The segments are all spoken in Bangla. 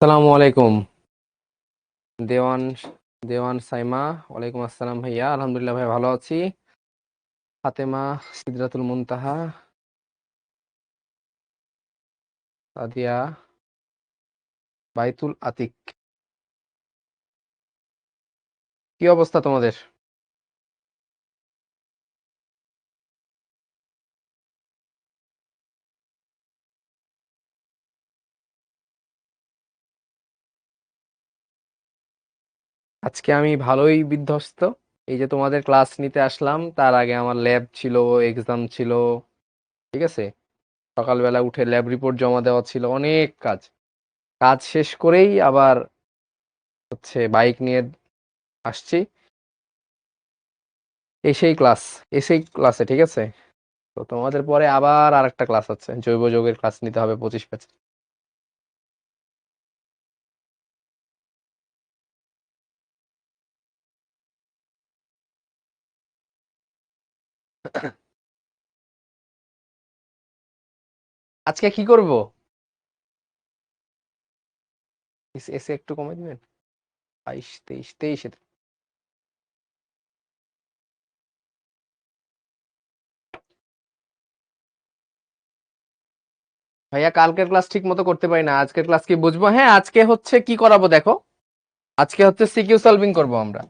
আসসালামু আলাইকুম। দেওয়ান দেওয়ান সাইমা, ওয়ালাইকুম আসসালাম ভাইয়া। আলহামদুলিল্লাহ ভাই, ভালো আছি। ফাতেমা, সিদরাতুল মুনতাহা, সাদিয়া, বাইতুল আতিক, কি অবস্থা তোমাদের? আজকে আমি ভালোই বিধ্বস্ত। এই যে তোমাদের ক্লাস নিতে আসলাম, তার আগে আমার ল্যাব ছিল, এক্সাম ছিল। ঠিক আছে, সকালবেলা উঠে ল্যাব রিপোর্ট জমা দেওয়া ছিল, অনেক কাজ। কাজ শেষ করেই আবার বাইক নিয়ে আসছি। এসেই ক্লাসে, ঠিক আছে। তো তোমাদের পরে আবার আরেকটা ক্লাস আছে, জৈব যৌগের ক্লাস নিতে হবে 25 পেজ। আজকে কি করব? এসে একটু কমে দিবেন। 22, 23, 23 ভাইয়া, কালকের ক্লাস ঠিক মতো করতে পারি না, আজকের ক্লাস কি বুঝবো? হ্যাঁ, আজকে কি করাবো দেখো। আজকে সিকিউ সলভিং করব আমরা।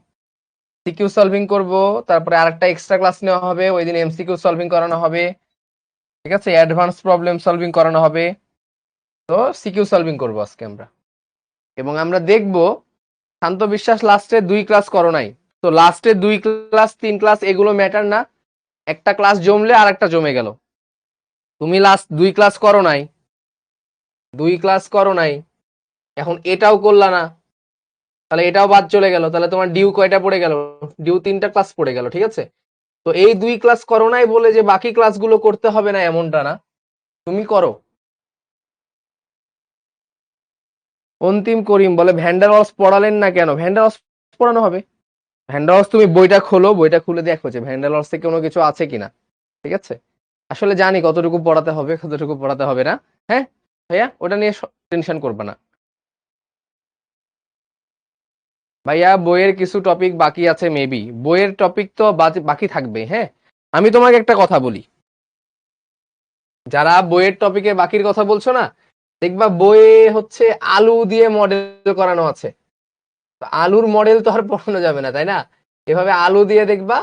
সিকিউ সলভিং করব, তারপরে আরেকটা এক্সট্রা ক্লাস নেওয়া হবে, ওই দিন এমসিকিউ সলভিং করানো হবে। ঠিক আছে, অ্যাডভান্স প্রবলেম সলভিং করানো হবে। তো সিকিউ সলভিং করব আজকে আমরা। এবং আমরা দেখব, শান্ত বিশ্বাস লাস্টে 2 ক্লাস করো নাই। তো লাস্টে 2 ক্লাস 3 ক্লাস এগুলো ম্যাটার না। একটা ক্লাস জমলে আর একটা জমে গেল। তুমি লাস্ট 2 ক্লাস করো নাই, 2 ক্লাস করো নাই, এখন এটাও করলা না, তাহলে এটাও বাদ চলে গেল। তাহলে তোমার ডিউ কয়টা পড়ে গেল? ডিউ 3টা ক্লাস পড়ে গেল। ঠিক আছে, তো এই 2 ক্লাস করো নাই বলে যে বাকি ক্লাসগুলো করতে হবে না এমনটা না, তুমি করো। অন্তিম করিম বলে ভ্যান্ডারওয়ালস পড়ালেন না কেন? ভ্যান্ডারওয়ালস পড়ানো হবে। ভ্যান্ডারওয়ালস তুমি বইটা খোলো, বইটা খুলে দেখো যে ভ্যান্ডারওয়ালসে কোনো কিছু আছে কিনা। ঠিক আছে, আসলে জানি কতটুকু পড়াতে হবে, কতটুকু পড়াতে হবে না। হ্যাঁ ভাইয়া, ওটা নিয়ে টেনশন করবে না। ভাইয়া, বইয়ের কিছু টপিক বাকি আছে, মেবি বইয়ের টপিক তো বাকি থাকবে। হ্যাঁ, আমি তোমাকে একটা কথা বলি, যারা বইয়ের টপিকে বাকির কথা বলছো না, দেখবা বইয়ে আলু দিয়ে মডেল করানো আছে। তো আলুর মডেল তো আর পড়ানো যাবে না, তাই না? এভাবে আলু দিয়ে দেখবা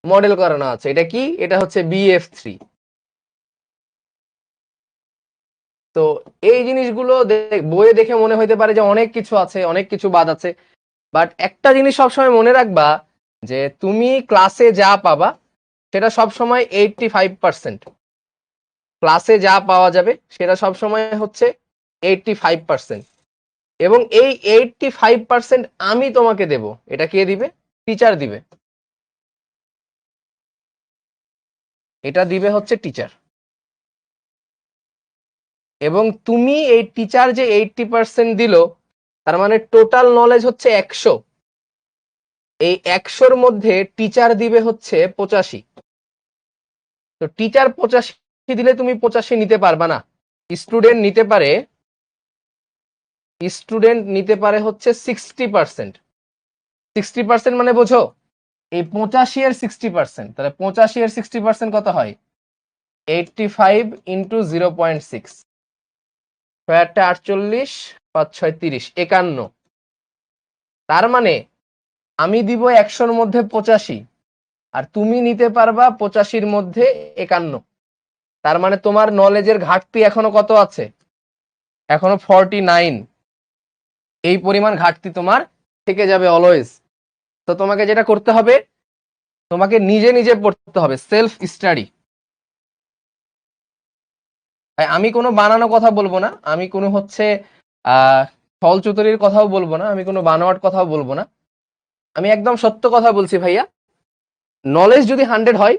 মডেল করানো আছে। এটা কি? এটা BF3। তো এই জিনিসগুলো বইয়ে দেখে মনে হইতে পারে যে অনেক কিছু আছে, অনেক কিছু বাদ আছে। বাট একটা জিনিস সবসময় মনে রাখবা, যে তুমি ক্লাসে যা পাবা সেটা সবসময় 85%। ক্লাসে যা পাওয়া যাবে সেটা সবসময় 85%। এবং এই 85% আমি তোমাকে দেব। এটা কে দিবে? টিচার দিবে। এটা দিবে টিচার। এবং তুমি এই টিচার যে 80% দিল, তার মানে টোটাল নলেজ 100। এই 100-র মধ্যে টিচার দিবে 85। তো টিচার 85 দিলে তুমি 85 নিতে পারবা না। স্টুডেন্ট নিতে পারে, 60%। 60% মানে বোঝো, এই 85 এর 60%, তাহলে 85 এর 60% কত হয়? 85 ইন্টু 0.6, 48, 5 6 30, 51। তার মানে আমি দিব 100-র মধ্যে 85, আর তুমি নিতে পারবা 85-র মধ্যে 51। তার মানে তোমার নলেজের ঘাটতি এখনো কত আছে? এখনো 49। এই পরিমাণ ঘাটতি তোমার থেকে যাবে অলওয়েজ। তো তোমাকে যেটা করতে হবে, তোমাকে নিজে নিজে পড়তে হবে, সেলফ স্টাডি। আমি কোনো বানানো কথা বলবো না, আমি কোনো ছলচতুরির কথাও বলবো না, আমি কোনো বানোয়াট কথাও বলবো না। আমি একদম সত্য কথা বলছি ভাইয়া। নলেজ যদি 100 হয়,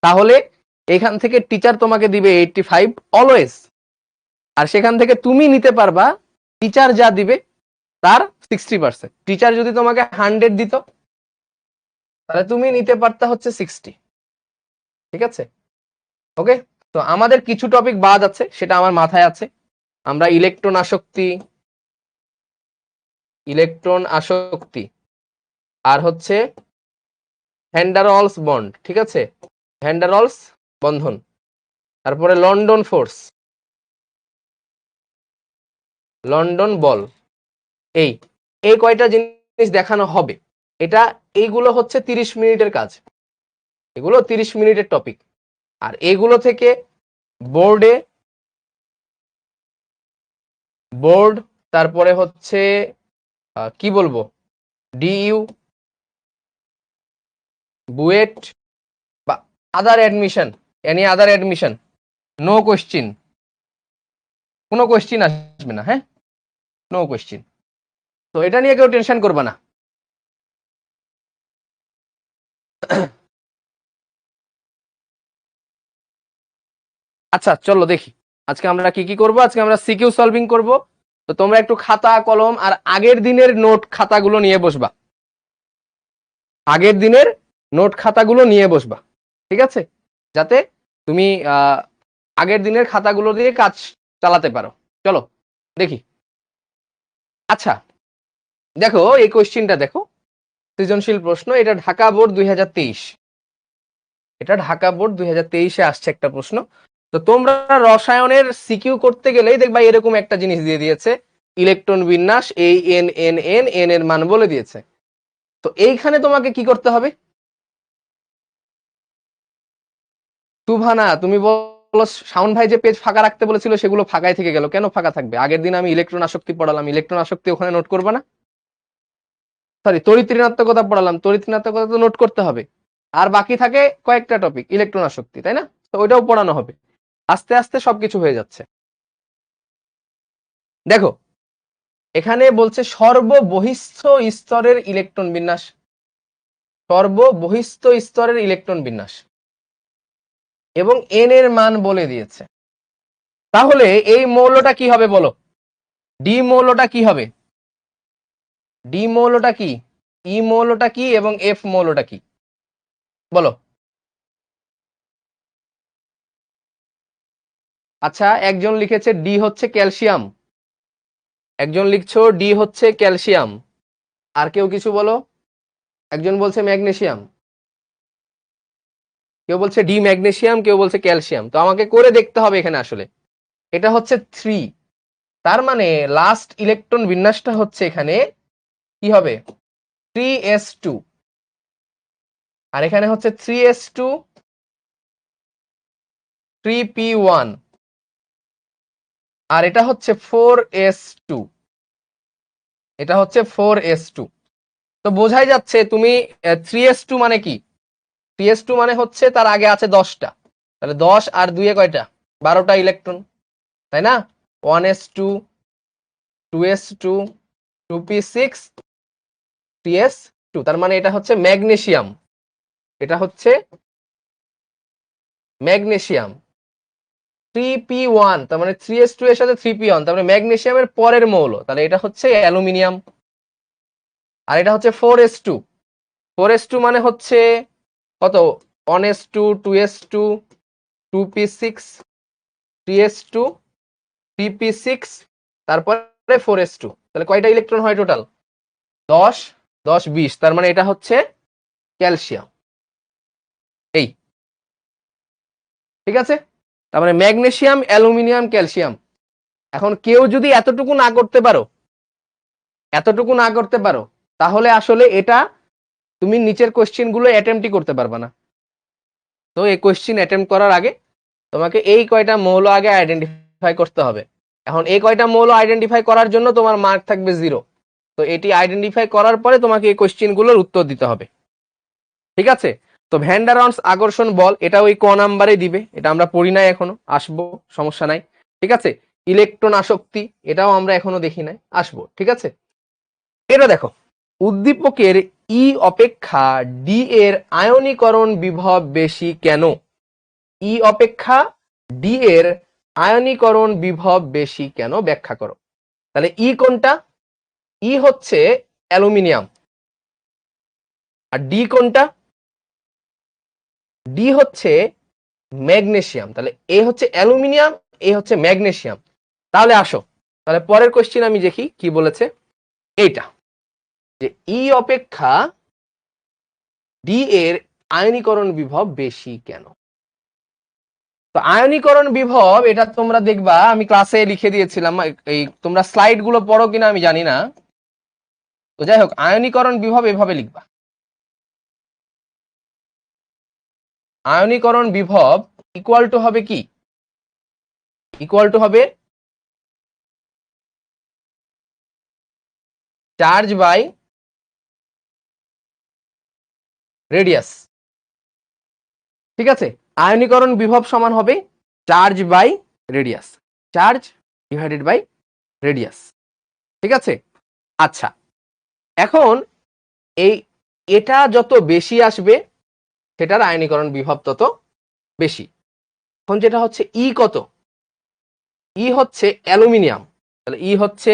তাহলে এখান থেকে টিচার তোমাকে দিবে 85 অলওয়েজ। আর সেখান থেকে তুমি নিতে পারবা টিচার যা দিবে তার 60%। টিচার যদি তোমাকে 100 দিত, তাহলে তুমি নিতে পারতা 60। ঠিক আছে, ওকে। তো আমাদের কিছু টপিক বাদ আছে, সেটা আমার মাথায় আছে। আমরা ইলেকট্রন আসক্তি, ইলেকট্রন আসক্তি, আর হচ্ছে ভ্যান্ডারওয়ালস বন্ড, ঠিক আছে, ভ্যান্ডারওয়ালস বন্ধন, তারপরে লন্ডন ফোর্স, লন্ডন বল, এই এই কয়টা জিনিস দেখানো হবে। এটা এইগুলো হচ্ছে 30 মিনিটের কাজ, এগুলো 30 মিনিটের টপিক। আর এগুলো থেকে বোর্ড তারপরে হচ্ছে কি বলবো, ডিইউ, বুয়েট বা other admission, any other admission, no question, কোনো কোশ্চিন আসবে না, হ্যাঁ, নো কোশ্চিন। তো এটা নিয়ে কেউ টেনশন করবে না। আচ্ছা চলো দেখি আজকে আমরা কি কি করব। আজকে আমরা সিকিউ সলভিং করব। তো তোমরা একটু খাতা কলম আর আগের দিনের নোট খাতাগুলো নিয়ে বসবা, আগের দিনের নোট খাতাগুলো নিয়ে বসবা, ঠিক আছে, যাতে তুমি আগের দিনের খাতাগুলো দিয়ে কাজ চালাতে পারো। চলো দেখি। আচ্ছা দেখো এই কোশ্চিনটা দেখো, সৃজনশীল প্রশ্ন, এটা ঢাকা বোর্ড 2023, এটা ঢাকা বোর্ড 2023-এ আসছে একটা প্রশ্ন। তো তোমরা রসায়নের সিকিউ করতে গেলেই দেখবা এরকম একটা জিনিস দিয়ে দিয়েছে, ইলেকট্রন বিন্যাস, এই এন এন এন এন এর মান বলে দিয়েছে। তো এইখানে তোমাকে কি করতে হবে, সুভানা তুমি বলো, শাওন ভাই যে পেজ ফাঁকা রাখতে বলেছিল সেগুলো ফাঁকাই থেকে গেল, কেন ফাঁকা থাকবে? আগের দিন আমি ইলেকট্রন আসক্তি পড়ালাম, ইলেকট্রন আসক্তি ওখানে নোট করবে না? সরি, তড়িৎ ঋণাত্মকতা পড়ালাম, তড়িৎ ঋণাত্মকতা তো নোট করতে হবে। আর বাকি থাকে কয়েকটা টপিক, ইলেকট্রন আসক্তি, তাই না? তো ওইটাও পড়ানো হবে, আস্তে আস্তে সবকিছু হয়ে যাচ্ছে। দেখো এখানে বলছে সর্ববহিস্থ স্তরের ইলেকট্রন বিন্যাস, সর্ববহিস্থ স্তরের ইলেকট্রন বিন্যাস, এবং এন এর মান বলে দিয়েছে। তাহলে এই মৌলটা কি হবে বলো, ডি মৌলটা কি হবে, ডি মৌলটা কি, ই মৌলটা কি, এবং এফ মৌলটা কি বলো। আচ্ছা একজন লিখেছে ডি হচ্ছে ক্যালসিয়াম, একজন লিখছো ডি হচ্ছে ক্যালসিয়াম, আর কেউ কিছু বলো। একজন বলছে ম্যাগনেসিয়াম, কেউ বলছে ডি ম্যাগনেসিয়াম, কেউ বলছে ক্যালসিয়াম। তো আমাকে করে দেখতে হবে এখানে আসলে এটা হচ্ছে 3, তার মানে লাস্ট ইলেকট্রন বিন্যাসটা হচ্ছে এখানে কি হবে 3s2, আর এখানে হচ্ছে 3s2 3p1, আর এটা হচ্ছে 4s2, এটা হচ্ছে 4s2। তো বোঝাই যাচ্ছে তুমি 3s2 মানে কি, 3s2 মানে হচ্ছে তার আগে আছে 10টা, তাহলে 10 আর 2 এ কয়টা, 12টা ইলেকট্রন, তাই না? 1s2 2s2 2p6 3s2, তার মানে এটা হচ্ছে ম্যাগনেসিয়াম, এটা হচ্ছে ম্যাগনেসিয়াম। 3p1 তার মানে 3s2 এর সাথে 3p1, তার মানে ম্যাগনেসিয়ামের পরের মৌল, তাহলে এটা হচ্ছে অ্যালুমিনিয়াম। আর এটা হচ্ছে 4s2, 4s2 মানে হচ্ছে কত, 1s2 2s2 2p6 3s2 3p6 তারপরে 4s2, তাহলে কয়টা ইলেকট্রন হয় টোটাল, 10 10 20, তার মানে এটা হচ্ছে ক্যালসিয়াম। এই ঠিক আছে, তার মানে ম্যাগনেসিয়াম অ্যালুমিনিয়াম ক্যালসিয়াম। এখন কেউ যদি এতটুকু না করতে পারো, এতটুকু না করতে পারো, তাহলে আসলে এটা তুমি নিচের কোশ্চেন গুলো অ্যাটেম্পটই করতে পারবে না। তো এই কোশ্চেন অ্যাটেম্প করার আগে তোমাকে এই কয়টা মৌল আগে আইডেন্টিফাই করতে হবে। এখন এই কয়টা মৌল আইডেন্টিফাই করার জন্য তোমার মার্ক থাকবে 0। তো এটি আইডেন্টিফাই করার পরে তোমাকে এই কোশ্চেন গুলোর উত্তর দিতে হবে, ঠিক আছে? তো ভ্যান ডার ওয়ালস আকর্ষণ বল, এটা ওই ক নাম্বারে দিবে, এটা আমরা পড়ি নাই এখনো, আসবো, সমস্যা নাই, ঠিক আছে? ইলেকট্রন আসক্তি, এটাও আমরা এখনো দেখি নাই, আসবো, ঠিক আছে? এটা দেখো, উদ্দীপকের ই অপেক্ষা ডি এর আয়নীকরণ বিভব বেশি কেন, ই অপেক্ষা ডি এর আয়নীকরণ বিভব বেশি কেন ব্যাখ্যা করো। তাহলে ই কোনটা, ই হচ্ছে অ্যালুমিনিয়াম, আর ডি কোনটা, ডি হচ্ছে ম্যাগনেসিয়াম। তাহলে এ হচ্ছে অ্যালুমিনিয়াম, এ হচ্ছে ম্যাগনেসিয়াম। তাহলে আসো, তাহলে পরের কোশ্চেন আমি দেখি কি বলেছে। এইটা যে ই অপেক্ষা ডি এর আয়নীকরণ বিভব বেশি কেন? তো আয়নীকরণ বিভব এটা তোমরা দেখবা, আমি ক্লাসে লিখে দিয়েছিলাম, এই তোমরা স্লাইড গুলো পড়ো কিনা আমি জানি না। তো যাই হোক, আয়নীকরণ বিভব এভাবে লিখবা, আয়নীকরণ বিভব ইকুয়াল টু হবে কি, ইকুয়াল টু হবে চার্জ বাই রেডিয়াস। ঠিক আছে, আয়নীকরণ বিভব সমান হবে charge by radius, charge divided by radius. ঠিক আছে, আচ্ছা এখন এই এটা যত বেশি আসবে সেটার আয়নীকরণ বিভব তত বেশি। এখন যেটা হচ্ছে ই কত, ই হচ্ছে অ্যালুমিনিয়াম, তাহলে ই হচ্ছে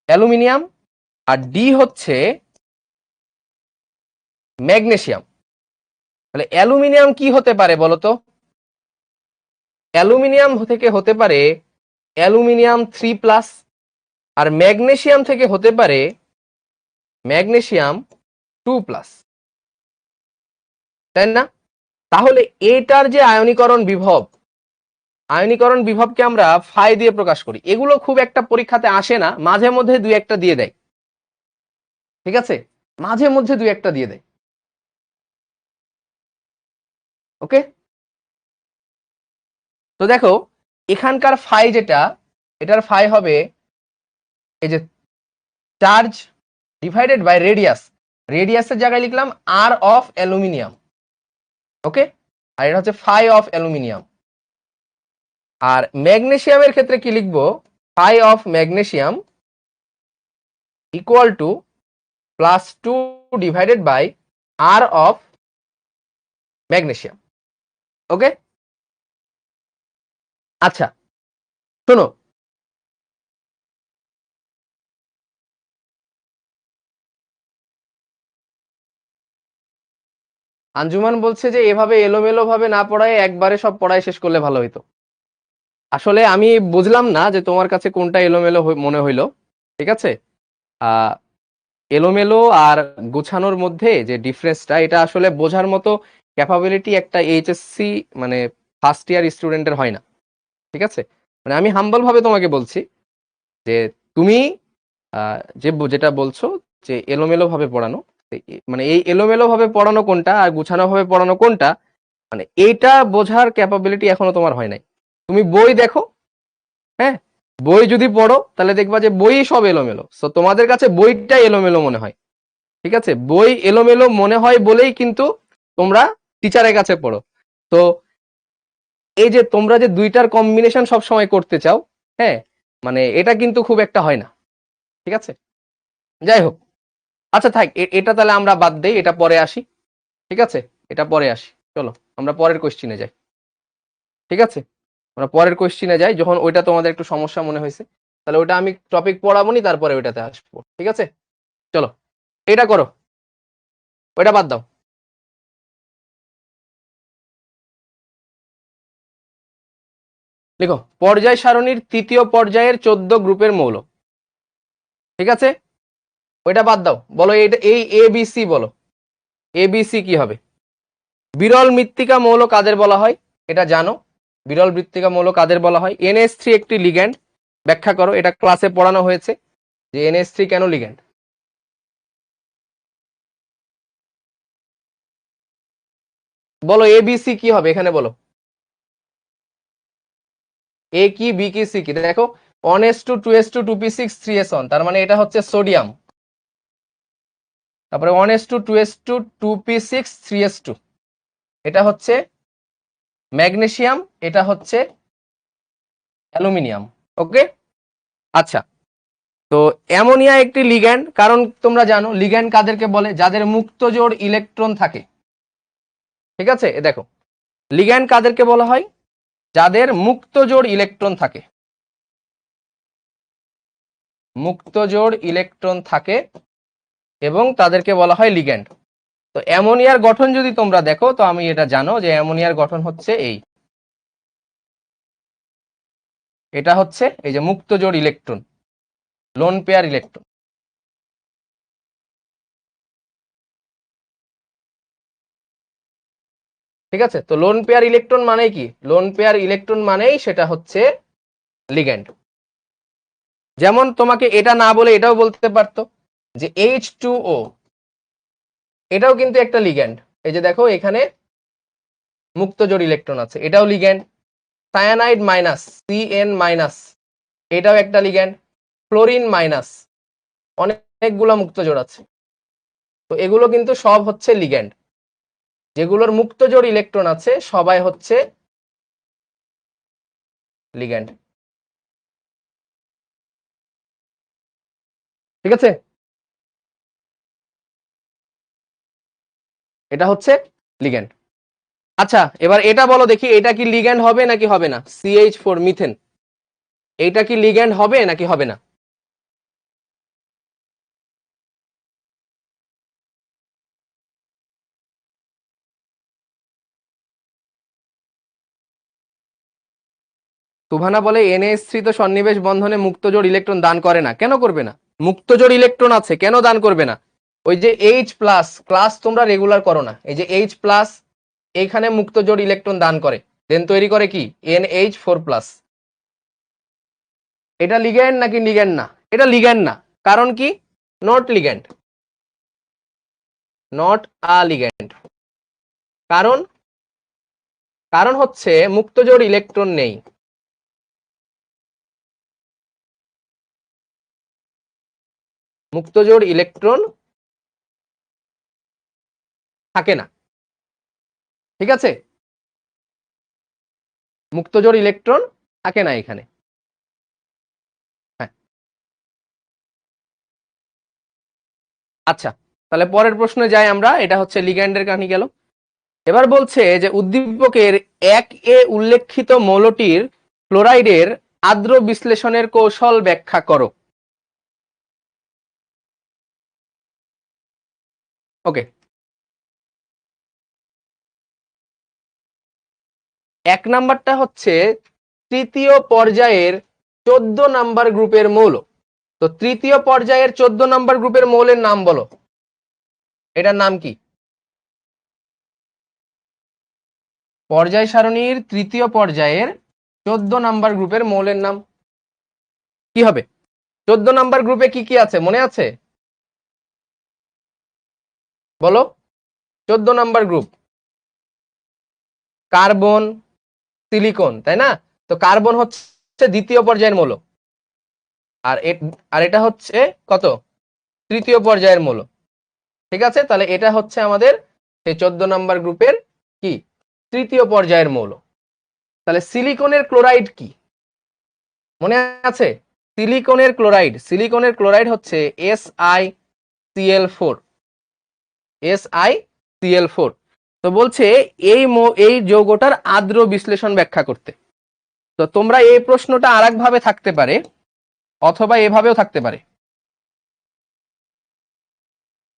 অ্যালুমিনিয়াম আর ডি হচ্ছে ম্যাগনেসিয়াম। তাহলে অ্যালুমিনিয়াম কি হতে পারে বলতো? অ্যালুমিনিয়াম থেকে হতে পারে অ্যালুমিনিয়াম 3+, আর ম্যাগনেসিয়াম থেকে হতে পারে ম্যাগনেসিয়াম 2+, তাই না? তাহলে এটার যে আয়নীকরণ বিভব, আয়নীকরণ বিভবকে আমরা ফাই দিয়ে প্রকাশ করি। এগুলো খুব একটা পরীক্ষাতে আসে না, মাঝে মধ্যে দুই একটা দিয়ে দেয়। ঠিক আছে, মাঝে মধ্যে দুই একটা দিয়ে দেয়। ওকে, তো দেখো এখানকার ফাই যেটা, এটার ফাই হবে এই যে চার্জ ডিভাইডেড বাই রেডিয়াস, রেডিয়াসের জায়গায় লিখলাম আর অফ অ্যালুমিনিয়াম। ওকে, আর এটা হচ্ছে ফাই অফ অ্যালুমিনিয়াম। আর ম্যাগনেসিয়ামের ক্ষেত্রে কি লিখবো, phi of magnesium equal to +2 divided by r of magnesium. Okay, আচ্ছা শোনো, আঞ্জুমান বলছে যে এভাবে এলোমেলো ভাবে না পড়ায় একবারে সব পড়ায় শেষ করলে ভালো হইতো। আসলে আমি বুঝলাম না যে তোমার কাছে কোনটা এলোমেলো মনে হইলো। ঠিক আছে, আহ এলোমেলো আর গোছানোর মধ্যে যে ডিফারেন্সটা, এটা আসলে বোঝার মতো ক্যাপাবিলিটি একটা এইচএসসি মানে ফার্স্ট ইয়ার স্টুডেন্টের হয় না। ঠিক আছে, মানে আমি হাম্বল ভাবে তোমাকে বলছি যে তুমি যেটা বলছো যে এলোমেলো ভাবে পড়ানো, মানে এই এলোমেলো ভাবে পড়ানো কোনটা আর গুছানো ভাবে পড়ানো কোনটা, মানে এইটা বোঝার ক্যাপাবিলিটি এখনো তোমার হয় নাই। তুমি বই দেখো, হ্যাঁ, বই যদি পড়ো তাহলে দেখবা যে বই সব এলোমেলো, তো তোমাদের কাছে বইটা এলোমেলো মনে হয়। ঠিক আছে, বই এলোমেলো মনে হয় বলেই কিন্তু তোমরা টিচারের কাছে পড়ো। তো এই যে তোমরা যে দুইটার কম্বিনেশন সব সময় করতে চাও, হ্যাঁ, মানে এটা কিন্তু খুব একটা হয় না। ঠিক আছে, যাই হোক, আচ্ছা থাক, এটা তাহলে আমরা বাদ দেই, এটা পরে আসি। ঠিক আছে, এটা পরে আসি, চলো আমরা পরের কোশ্চিনে যাই। ঠিক আছে, আমরা পরের কোশ্চিনে যাই, যখন ওইটা তোমাদের একটু সমস্যা মনে হয়েছে তাহলে ওইটা আমি টপিক পড়াবো নি, তারপরে ওইটাতে আসবো। ঠিক আছে, চলো এটা করো, ওইটা বাদ দাও। দেখো, পর্যায় সারণীর তৃতীয় পর্যায়ের 14 গ্রুপের মৌল। ঠিক আছে, ওইটা বাদ দাও, বলো এইটা, এই এ বি সি বলো, এ বি সি কি হবে? বিরল মৃত্তিকা মৌল কাদের বলা হয় এটা জানো? বিরল মৃত্তিকা মৌল কাদের বলা হয়? NH3 একটি লিগ্যান্ড, ব্যাখ্যা করো, এটা ক্লাসে পড়ানো হয়েছে যে NH3 কেন লিগ্যান্ড। বলো এ বি সি কি হবে এখানে, বলো এ কি, বি কি, সি কি? দেখো 1s2 2s2 2p6 3s1, তার মানে এটা হচ্ছে সোডিয়াম। তারপরে 1s2 2s2 2p6 3s2, এটা হচ্ছে ম্যাগনেসিয়াম, এটা হচ্ছে অ্যালুমিনিয়াম। ওকে, আচ্ছা, তো অ্যামোনিয়া একটি লিগ্যান্ড, কারণ তোমরা জানো লিগ্যান্ড কাদেরকে বলে, যাদের মুক্ত জোড় ইলেকট্রন থাকে। ঠিক আছে, দেখো লিগ্যান্ড কাদেরকে বলা হয়, যাদের মুক্ত জোড় ইলেকট্রন থাকে, মুক্ত জোড় ইলেকট্রন থাকে এবং তাদেরকে বলা হয় লিগ্যান্ড। তো অ্যামোনিয়ার গঠন যদি তোমরা দেখো, তো আমি এটা জানো যে অ্যামোনিয়ার গঠন হচ্ছে এটা হচ্ছে এই যে মুক্ত জোড় ইলেকট্রন। Lone pair electron. ঠিক আছে, তো লোন পেয়ার ইলেকট্রন মানে কি? লোন পেয়ার ইলেকট্রন মানেই সেটা হচ্ছে লিগ্যান্ড। যেমন তোমাকে এটা না বলে এটাও বলতে পারতো যে H2O, এটাও কিন্তু একটা লিগ্যান্ড। এই যে দেখো এখানে মুক্ত জোড় ইলেকট্রন আছে, এটাও ligand. Cyanide minus, CN minus, এটাও একটা লিগ্যান্ড। ফ্লোরিন মাইনাস, অনেকগুলো মুক্ত জোড় আছে। তো এগুলো কিন্তু সব হচ্ছে লিগ্যান্ড। যেগুলোর মুক্ত জোড় ইলেকট্রন আছে সবাই হচ্ছে লিগ্যান্ড। ঠিক আছে, এটা হচ্ছে লিগ্যান্ড। আচ্ছা, এবার এটা বলো দেখি, এটা কি লিগ্যান্ড হবে নাকি হবে না? CH4 মিথেন, এটা কি লিগ্যান্ড হবে নাকি হবে না? সুভানা বলে NH3 তো সন্নিবেশ বন্ধনে মুক্ত জোড় ইলেকট্রন দান করে না। কেন করবে না? মুক্ত জোড় ইলেকট্রন আছে, কেন দান করবে না? ওই যে H প্লাস, ক্লাস তোমরা রেগুলার করো না, এই যে H প্লাস এইখানে মুক্ত জোড় ইলেকট্রন দান করে, দেন তৈরি করে কি NH4 প্লাস। এটা লিগ্যান্ড নাকি লিগ্যান্ড না? এটা লিগ্যান্ড না। কারণ কি? Not ligand, not a ligand. কারণ কারণ হচ্ছে মুক্ত জোড় ইলেকট্রন নেই। মুক্ত জোড় ইলেকট্রন থাকে না। ঠিক আছে, মুক্ত জোড় ইলেকট্রন থাকে না এখানে। হ্যাঁ, আচ্ছা, তাহলে পরের প্রশ্নে যাই আমরা। এটা হচ্ছে লিগ্যান্ডের কাহিনী গেল। এবার বলছে যে উদ্দীপকের 1A উল্লেখিত মৌলটির ক্লোরাইডের আদ্র বিশ্লেষণের কৌশল ব্যাখ্যা করো। ওকে, 1 নাম্বারটা হচ্ছে তৃতীয় পর্যায়ের 14 নাম্বার গ্রুপের মৌল। তো তৃতীয় পর্যায়ের 14 নাম্বার গ্রুপের মৌলের নাম বলো, এটার নাম কি? পর্যায় সারণীর তৃতীয় পর্যায়ের 14 নাম্বার গ্রুপের মৌলের নাম কি হবে? 14 নাম্বার গ্রুপে কি কি আছে মনে আছে? বলো, 14 নাম্বার গ্রুপ কার্বন, সিলিকন, তাই না? তো কার্বন হচ্ছে দ্বিতীয় পর্যায়ের মৌল, আর আর এটা হচ্ছে কত? তৃতীয় পর্যায়ের মৌল। ঠিক আছে, তাহলে এটা হচ্ছে আমাদের সেই 14 নাম্বার গ্রুপের কি তৃতীয় পর্যায়ের মৌল। তাহলে সিলিকনের ক্লোরাইড কি মনে আছে? সিলিকনের ক্লোরাইড হচ্ছে SiCl4। SiCl4। তো বলছে এই যৌগটার আদ্র বিশ্লেষণ ব্যাখ্যা করতে। তো তোমরা এই প্রশ্নটা আরেক ভাবে থাকতে পারে, অথবা এভাবেও থাকতে পারে।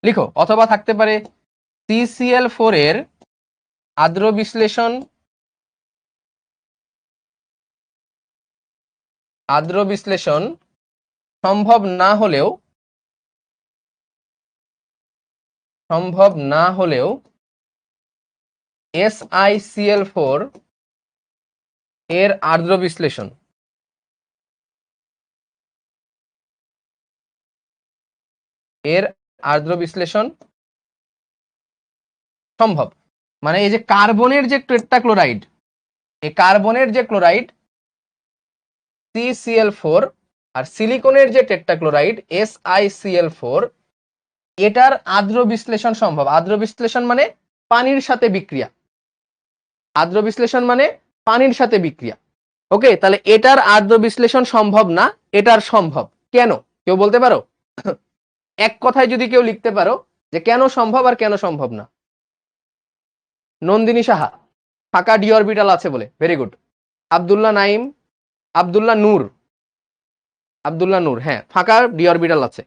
লিখো, অথবা থাকতে পারে CCl4 এর আদ্র বিশ্লেষণ সম্ভব না হলেও SiCl4 এর আদ্র বিশ্লেষণ সম্ভব। মানে এই যে কার্বনের যে টেট্রাক্লোরাইড, এই কার্বনের যে ক্লোরাইড CCl4 আর সিলিকনের যে টেট্রাক্লোরাইড SiCl4, এটার আদ্র বিশ্লেষণ সম্ভব। আদ্র বিশ্লেষণ মানে পানির সাথে বিক্রিয়া। আদ্র বিশ্লেষণ মানে পানির সাথে বিক্রিয়া। ওকে, তাহলে এটার আদ্র বিশ্লেষণ সম্ভব না, এটার সম্ভব। কেন? কেউ বলতে পারো? এক কথায় যদি কেউ লিখতে পারো যে কেন সম্ভব আর কেন সম্ভব না? নন্দিনী সাহা, ফাঁকা ডি অরবিটাল আছে বলে, ভেরি গুড। আব্দুল্লাহ নাইম, আব্দুল্লাহ নূর, হ্যাঁ, ফাঁকা ডি অরবিটাল আছে।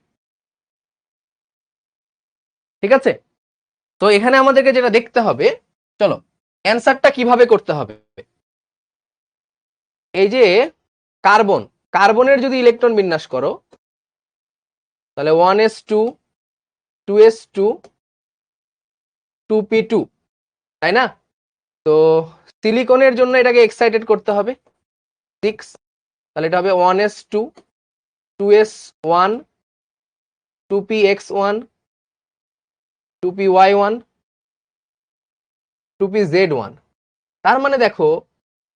ঠিক আছে, তো এখানে আমাদেরকে যেটা দেখতে হবে, চলো অ্যান্সারটা কিভাবে করতে হবে। এই যে কার্বনের যদি ইলেকট্রন বিন্যাস করো, তাহলে 1s2 2s2 2p2, তাই না? তো সিলিকনের জন্য এটাকে এক্সাইটেড করতে হবে 6, তাহলে এটা হবে 1s2 2s1 2px1 2py1 2pz1। তার মানে দেখো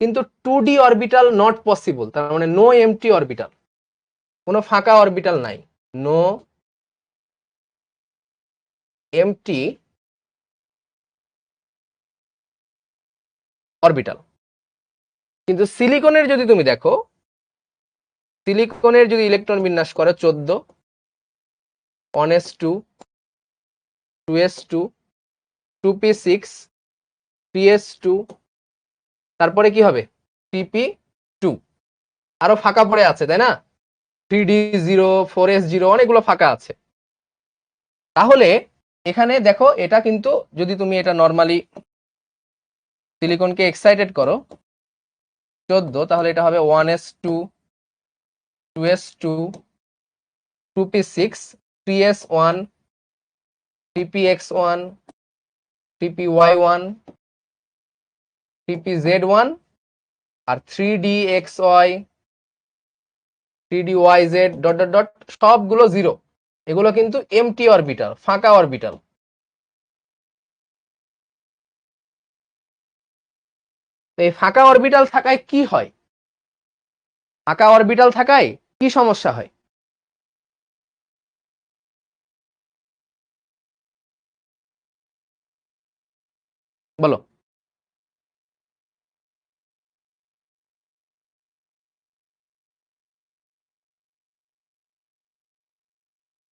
কিন্তু 2d অরবিটাল নট পসিবল, তার মানে নো এমটি অরবিটাল, কোনো ফাঁকা অরবিটাল নাই, নো এমটি অরবিটাল। কিন্তু সিলিকনের যদি তুমি দেখো, সিলিকনের যদি ইলেকট্রন বিন্যাস করো 14 1s2 2s2 2p6 3s2, তারপরে কি হবে 3p2, আরো ফাঁকা পড়ে আছে তাই না, 3d0 4s0 অনেকগুলো ফাঁকা আছে। তাহলে এখানে দেখো এটা কিন্তু যদি তুমি এটা নরমালি সিলিকনকে এক্সাইটেড করো 14, তাহলে এটা হবে 1s2 2s2 2p6 3s1 3px1 3py1 3pz1 আর 3dxy 3dyz dot dot dot সবগুলো জিরো, এগুলো কিন্তু এমটি অরবিটাল, ফাঁকা অরবিটাল। তো এই ফাঁকা অরবিটাল থাকায় কি হয়, ফাঁকা অরবিটাল থাকায় কি সমস্যা হয় বলো?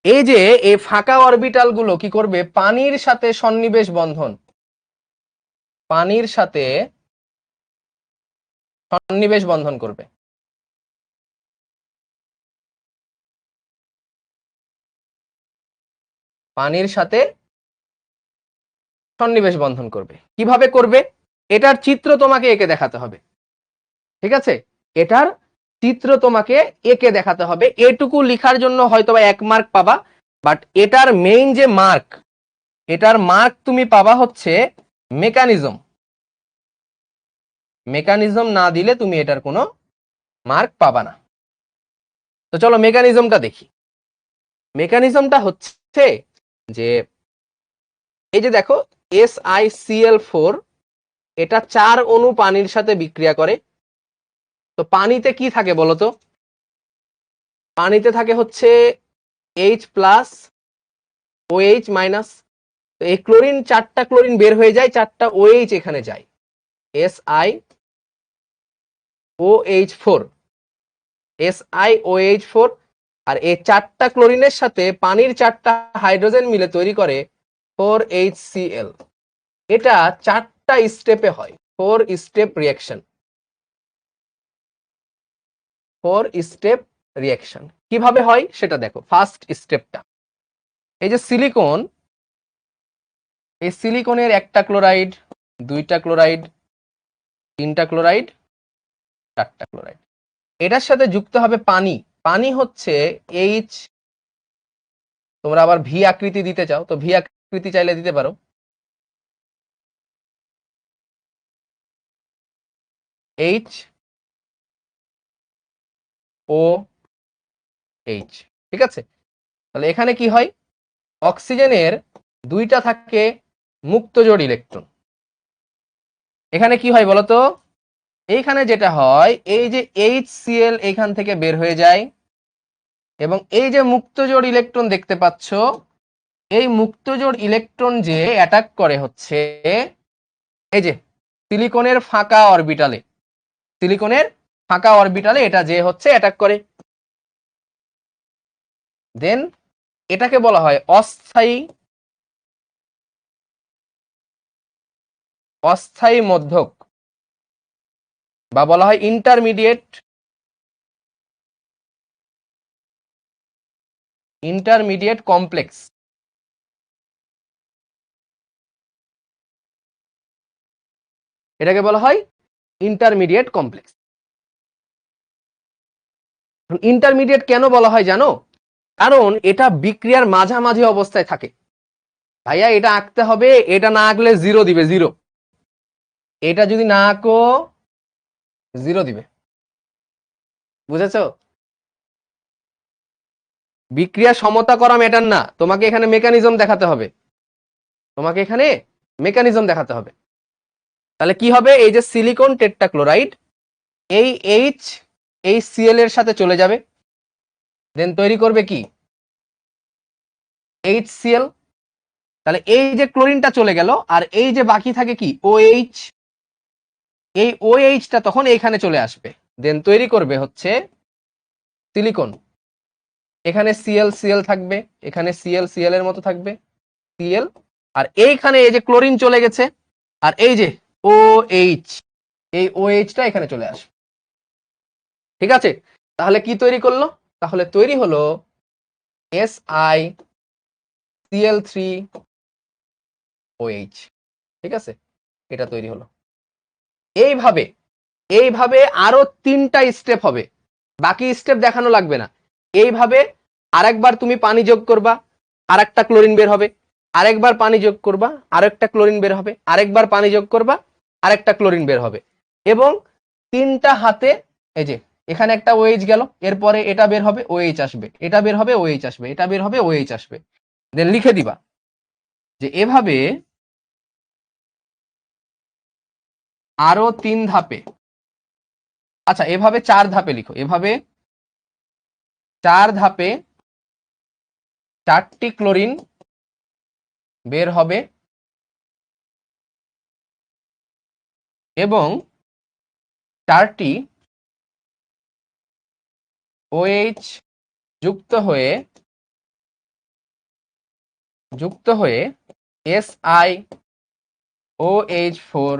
এই যে এই ফাঁকা অরবিটাল গুলো কি করবে, পানির সাথে সন্নিবেশ বন্ধন, পানির সাথে সন্নিবেশ বন্ধন করবে। পানির সাথে সন্নিবেশ বন্ধন করবে, কিভাবে করবে এটার চিত্র তোমাকে এঁকে দেখাতে হবে, ঠিক আছে? এটার চিত্র তোমাকে এঁকে দেখাতে হবে, এটুকু লেখার জন্য হয়তো 1 মার্ক পাবা, বাট এটার মেইন যে মার্ক, এটার মার্ক তুমি পাবা হচ্ছে মেকানিজম, মেকানিজম না দিলে তুমি এটার কোনো মার্ক পাবা না। তো চলো মেকানিজমটা দেখি। মেকানিজমটা হচ্ছে যে এই যে দেখো SiCl4, এটা 4 অণু পানির সাথে বিক্রিয়া করে। তো পানিতে কি থাকে বলতো, পানিতে থাকে হচ্ছে H প্লাস OH মাইনাস, তো এই ক্লোরিন 4টা ক্লোরিন বের হয়ে যায়, 4টা OH এখানে যায়, SiOH4 SiOH4, আর এই 4টা ক্লোরিনের সাথে পানির 4টা হাইড্রোজেন মিলে তৈরি করে 4HCl। এটা 4টা স্টেপে হয়, 4 স্টেপ রিঅ্যাকশন, 4 স্টেপ রিঅ্যাকশন। কিভাবে হয় সেটা দেখো। ফার্স্ট স্টেপটা, এই যে সিলিকন, এই সিলিকনের 1টা ক্লোরাইড 2টা ক্লোরাইড 3টা ক্লোরাইড 4টা ক্লোরাইড, এটার সাথে যুক্ত হবে পানি। পানি হচ্ছে H, তোমরা আবার ভি আকৃতি দিতে চাও তো ভি আকৃতি চাইলে দিতে পারো, HOH, ঠিক আছে? তাহলে এখানে কি হয়, অক্সিজেনের 2টা থাকে মুক্ত জোড় ইলেকট্রন। এখানে কি হয় বলতো, এইখানে যেটা হয় এই যে HCl এখান থেকে বের হয়ে যায়, এবং এই যে মুক্ত জোড় ইলেকট্রন দেখতে পাচ্ছ, এই মুক্ত জোড় ইলেকট্রন যে অ্যাটাক করে হচ্ছে এই যে সিলিকনের ফাঁকা অরবিটালে, সিলিকনের ফাঁকা অরবিটালে এটা যে হচ্ছে অ্যাটাক করে। দেন এটাকে বলা হয় অস্থায়ী, অস্থায়ী মধ্যক, বা বলা হয় ইন্টারমিডিয়েট, ইন্টারমিডিয়েট কমপ্লেক্স। এটাকে বলা হয় ইন্টারমিডিয়েট কমপ্লেক্স। ইন্টারমিডিয়েট কেন বলা হয় জানো? কারণ এটা বিক্রিয়ার মাঝামাঝি অবস্থায় থাকে। ভাইয়া এটা আঁকতে হবে, এটা না আঁকলে 0 দিবে, 0। এটা যদি না আঁকো 0 দিবে, বুঝেছো? বিক্রিয়া সমতা করা ম্যাটার না, তোমাকে এখানে মেকানিজম দেখাতে হবে, তোমাকে এখানে মেকানিজম দেখাতে হবে। তাহলে কি হবে, এই যে সিলিকন টেট্রাক্লোরাইড, এই এইচ এই সিএল এর সাথে চলে যাবে, দেন তৈরি করবে কি HCl। তাহলে এই যে ক্লোরিনটা চলে গেল, আর এই যে বাকি থাকে কি OH, এই OH-টা তখন এইখানে চলে আসবে, দেন তৈরি করবে হচ্ছে সিলিকন। এখানে Cl থাকবে, এখানে Cl এর মতো থাকবে Cl, আর এইখানে এই যে ক্লোরিন চলে গেছে, আর এই যে OH, এই OH-টা এখানে চলে আসবে। ঠিক আছে, তাহলে কি তৈরি করলো, তাহলে তৈরি হলো SiCl3OH। ঠিক আছে, এটা তৈরি হলো। এইভাবে এইভাবে আরো 3টা স্টেপ হবে, বাকি স্টেপ দেখানো লাগবে না। এইভাবে আরেকবার তুমি পানি যোগ করবা, আরেকটা ক্লোরিন বের হবে, আরেকবার পানি যোগ করবা, আরেকটা ক্লোরিন বের হবে, আরেকবার পানি যোগ করবা, আরেকটা ক্লোরিন বের হবে, এবং 3টা হাতে এই যে এখানে একটা OH গেল, এরপরে এটা বের হবে OH আসবে, এটা বের হবে OH আসবে, এটা বের হবে OH আসবে, দেন লিখে দিবা যে এভাবে আরো 3 ধাপে, আচ্ছা এভাবে 4 ধাপে লিখো, এভাবে 4 ধাপে 4টি ক্লোরিন বের হবে এবং 4টি OH যুক্ত হয়ে SiOH4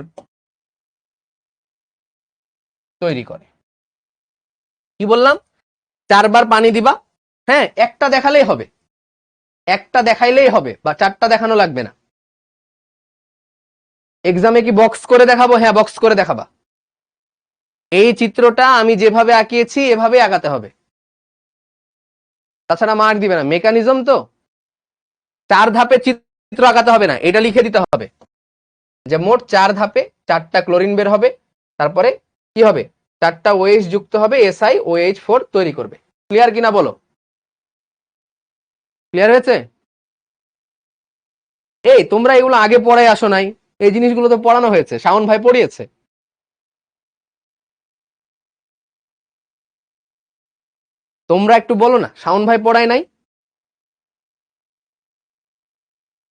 তৈরি করে। কি বললাম, 4 বার পানি দিবা, হ্যাঁ একটা দেখালেই হবে, একটা দেখাইলেই হবে, বা 4টা দেখানো লাগবে না। এক্সামে কি বক্স করে দেখাবো? হ্যাঁ বক্স করে দেখাবা। এই চিত্রটা আমি যেভাবে আঁকিয়েছি এভাবে আঁকাতে হবে, তাছাড়া মার্ক দিবে না। মেকানিজম তো 4 ধাপে চিত্র আঁকাতে হবে না, এটা লিখে দিতে হবে যে মোট 4 ধাপে 4টা ক্লোরিন বের হবে, তারপরে কি হবে 4টা OH যুক্ত হবে SiOH4 তৈরি করবে। ক্লিয়ার কিনা বলো? ক্লিয়ার হয়েছে? এই তোমরা এগুলো আগে পড়ায় আসো নাই, এই জিনিসগুলো তো পড়ানো হয়েছে, শাওন ভাই পড়িয়েছে। তোমরা একটু বলো না, শাওন ভাই পড়ায় নাই?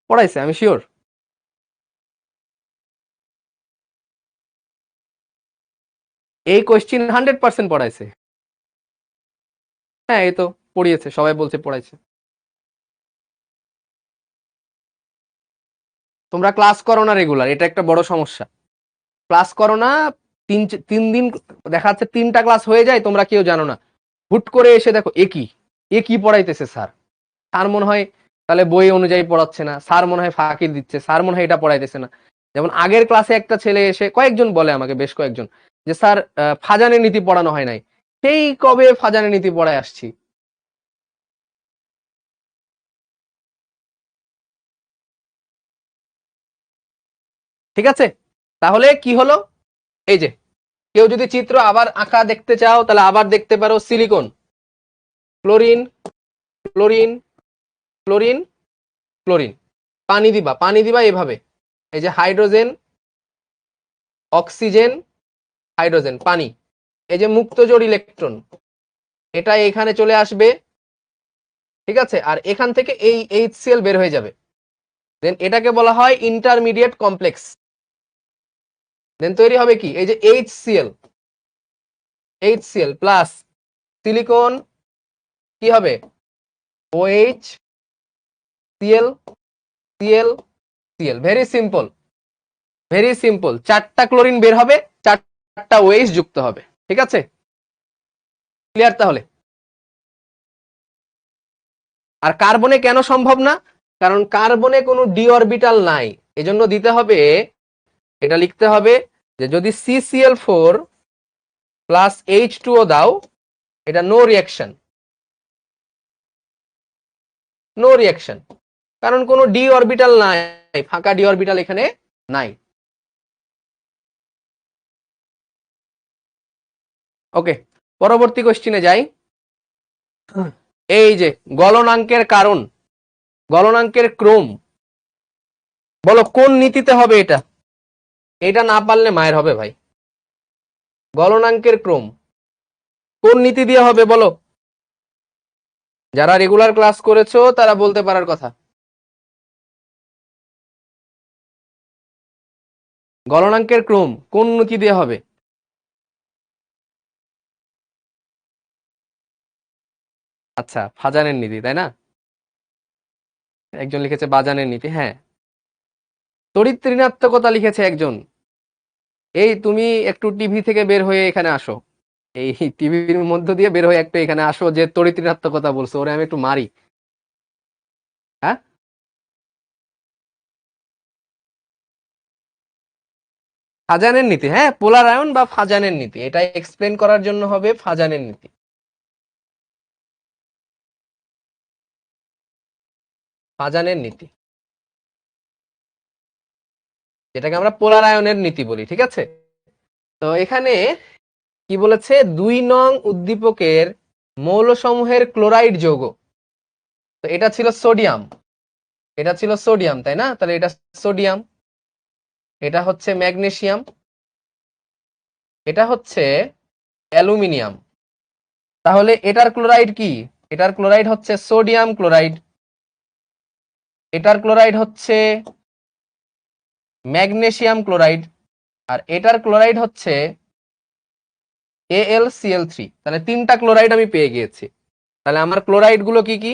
পড়াইছে, আমি শিওর। এই কোশ্চিন 100% পড়াইছে। হ্যাঁ এই তো পড়িয়েছে, সবাই বলছে পড়াইছে। তোমরা ক্লাস করো না রেগুলার, এটা একটা বড় সমস্যা। ক্লাস করো না, 3 দিন দেখা যাচ্ছে 3টা ক্লাস হয়ে যায়, তোমরা কেউ জানো না। হুট করে এসে দেখো এ কি পড়াইতেছে স্যার, স্যার মনে হয় তাহলে বই অনুযায়ী পড়াচ্ছে না, স্যার মনে হয় ফাঁকি দিচ্ছে, স্যার মনে হয় এটা পড়াইতেছে না। যেমন আগের ক্লাসে একটা ছেলে এসে কয়েকজন বলে আমাকে, বেশ কয়েকজন, যে স্যার ফাজানের নীতি পড়ানো হয় নাই। সেই কবে ফাজানের নীতি পড়ায় আসছি? ঠিক আছে, তাহলে কি হলো, এই যে কেউ যদি চিত্র আবার আঁকা দেখতে চাও তাহলে আবার দেখতে পারো। Silicon, chlorine, chlorine, chlorine, chlorine, পানি দিবা এভাবে, এই যে হাইড্রোজেন, অক্সিজেন, হাইড্রোজেন, পানি, এই যে মুক্ত জোড় ইলেকট্রন, এটা এখানে চলে আসবে। ঠিক আছে, আর এখান থেকে এই HCl বের হয়ে যাবে, দেন এটাকে বলা হয় ইন্টারমিডিয়েট কমপ্লেক্স। দেন তৈরি হবে কি, এই যে HCl প্লাস সিলিকন, কি হবে OH, Cl, Cl, Cl, very simple, very simple. 4টা ক্লোরিন বের হবে, 4টা OH যুক্ত হবে। ঠিক আছে, ক্লিয়ার তাহলে? আর কার্বনে কেন সম্ভব না? কারণ কার্বনে কোনো ডি অরবিটাল নাই, এজন্য দিতে হবে, এটা লিখতে হবে যে যদি CCl4 প্লাস H2O দাও, এটা নো রিয়াকশন, নো রিয়াকশন, কারণ কোনো ডি অরবিটাল নাই, ফাঁকা ডি অরবিটাল এখানে নাই। ওকে, পরবর্তী কোশ্চিনে যাই। এই যে গলনাঙ্কের কারণ, গলনাঙ্কের ক্রম, বলো কোন নীতিতে হবে এটা? এটা না পারলে মায়ের হবে ভাই। গলনাঙ্কের ক্রম কোন নীতি দিয়ে হবে বলো? যারা রেগুলার ক্লাস করেছো তারা বলতে পারার কথা। গলনাঙ্কের ক্রম কোন নীতি দিয়ে হবে? আচ্ছা, ফাজানের নীতি, তাই না? একজন লিখেছে বাজানের নীতি, হ্যাঁ। তড়িৎ ঋণাত্মকতা লিখেছে একজন। এই তুমি একটু টিভি থেকে বের হয়ে এখানে আসো, এই টিভির মধ্য দিয়ে বের হয়ে একটু এখানে আসো, যে তড়িৎ ঋণাত্মকতা বলছো ওরে আমি একটু মারি। হ্যাঁ, ফাজানের নীতি, হ্যাঁ, পোলার আয়ন বা ফাজানের নীতি, এটা এক্সপ্লেন করার জন্য হবে ফাজানের নীতি। ফাজানের নীতি, যেটাকে আমরা পোলার আয়নের নীতি বলি, ঠিক আছে? তো এখানে কি বলেছে, 2 নং উদ্দীপকের মৌলসমূহের ক্লোরাইড যৌগ, তো এটা ছিল সোডিয়াম, এটা ছিল সোডিয়াম, তাই না? তাহলে এটা সোডিয়াম, এটা হচ্ছে ম্যাগনেসিয়াম, এটা হচ্ছে অ্যালুমিনিয়াম। তাহলে এটার ক্লোরাইড কি? এটার ক্লোরাইড হচ্ছে সোডিয়াম ক্লোরাইড, এটার ক্লোরাইড হচ্ছে ম্যাগনেসিয়াম ক্লোরাইড, আর এটার ক্লোরাইড হচ্ছে AlCl3। তাহলে 3টা ক্লোরাইড আমি পেয়ে গিয়েছি। তাহলে আমার ক্লোরাইড গুলো কি কি?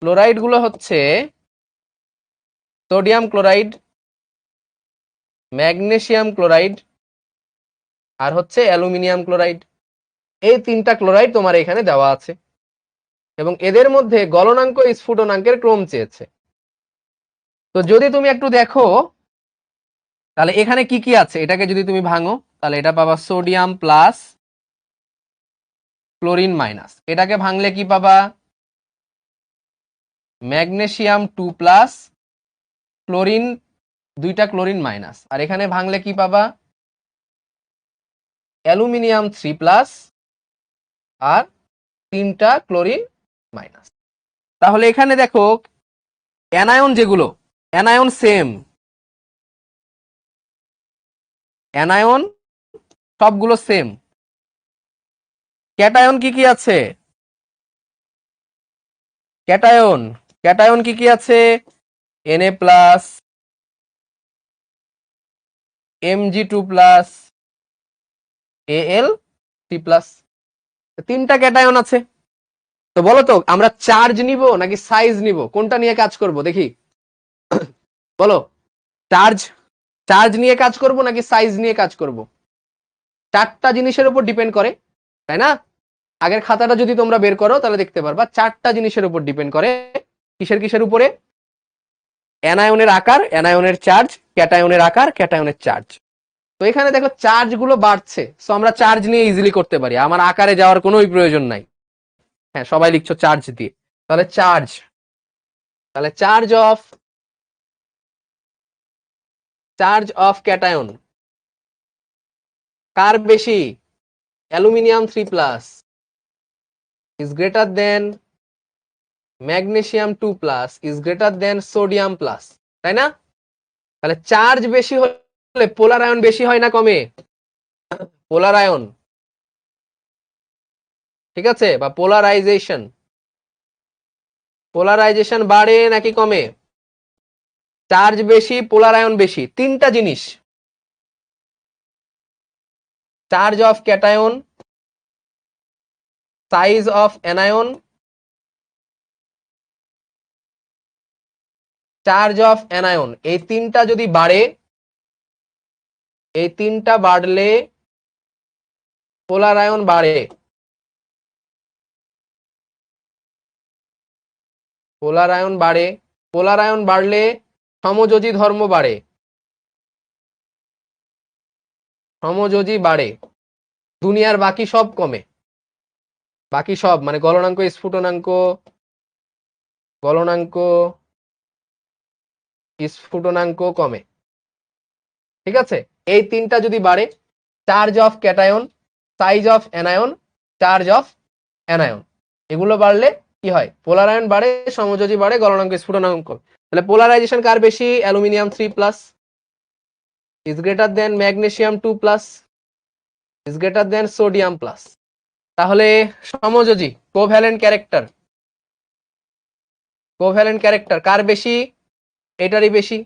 ক্লোরাইড গুলো হচ্ছে সোডিয়াম ক্লোরাইড, ম্যাগনেসিয়াম ক্লোরাইড, আর হচ্ছে অ্যালুমিনিয়াম ক্লোরাইড। এই 3টা ক্লোরাইড তোমার এখানে দেওয়া আছে, এবং এদের মধ্যে গলনাঙ্ক স্ফুটনাঙ্কের ক্রম চেয়েছে। তো যদি তুমি একটু দেখো, তাহলে এখানে কি কি আছে, এটাকে যদি তুমি ভাঙো, তাহলে এটা পাবা সোডিয়াম প্লাস ক্লোরিন মাইনাস। এটাকে ভাঙলে কি পাবা? ম্যাগনেসিয়াম 2 প্লাস ক্লোরিন, 2টা ক্লোরিন মাইনাস। আর এখানে ভাঙলে কি পাবা? অ্যালুমিনিয়াম 3 প্লাস আর 3টা ক্লোরিন মাইনাস। তাহলে এখানে দেখো অ্যানায়ন যেগুলো, অ্যানায়ন সেম, অ্যানায়ন সবগুলো সেম। ক্যাটায়ন কি কি আছে? ক্যাটায়ন, ক্যাটায়ন কি কি আছে? Na plus, Mg2 plus, Al3 plus, 3টা ক্যাটায়ন আছে। তো বলো তো আমরা চার্জ নিব নাকি সাইজ নিব, কোনটা নিয়ে কাজ করব দেখি? বলো, চার্জ, চার্জ নিয়ে কাজ করব নাকি সাইজ নিয়ে কাজ করব? 4টা জিনিসের উপর ডিপেন্ড করে, তাই না? আগের খাতাটা যদি তোমরা বের করো তাহলে দেখতে পারবা 4টা জিনিসের উপর ডিপেন্ড করে। কিসের কিসের উপরে? অ্যানায়নের আকার, অ্যানায়নের চার্জ, ক্যাটায়নের আকার, ক্যাটায়নের চার্জ। তো এখানে দেখো চার্জ গুলো বাড়ছে, সো আমরা চার্জ নিয়ে ইজিলি করতে পারি, আমার আকারে যাওয়ার কোনো প্রয়োজন নাই। হ্যাঁ, সবাই লিখছো চার্জ দিয়ে, তাহলে চার্জ, তাহলে চার্জ অফ ক্যাটায়ন কার বেশি? Aluminium 3 plus is greater than magnesium 2 plus is greater than sodium plus, তাই না? তাহলে চার্জ বেশি হলে পোলার আয়ন বেশি হয় না কমে? পোলার আয়ন, ঠিক আছে, বা পোলারাইজেশন, পোলারাইজেশন বাড়ে নাকি কমে? চার্জ বেশি, পোলার আয়ন বেশি, 3টা জিনিস। Charge of cation, size of anion, charge of anion, এই 3টা যদি বাড়ে, এই 3টা বাড়লে পোলার আয়ন বাড়ে, পোলার আয়ন বাড়ে, পোলার আয়ন বাড়লে সমযোজী ধর্ম বাড়ে, সমযোজী বাড়ে, দুনিয়ার বাকি সব কমে। বাকি সব মানে গলনাঙ্ক স্ফুটনাঙ্ক গলনাঙ্ক স্ফুটনাঙ্ক কমে। ঠিক আছে, এই তিনটা যদি বাড়ে, charge of cation, size of anion, charge of anion, এগুলো বাড়লে কি হয়? পোলার আয়ন বাড়ে, সমযোজী বাড়ে, গলনাঙ্ক স্ফুটনাঙ্ক। তাহলে পোলারাইজেশন কার বেশি? Aluminium 3+ is greater than magnesium 2+, is greater than sodium plus. তাহলে সমযোজী কোভ্যালেন্ট ক্যারেক্টার কার বেশি? এটারই বেশি,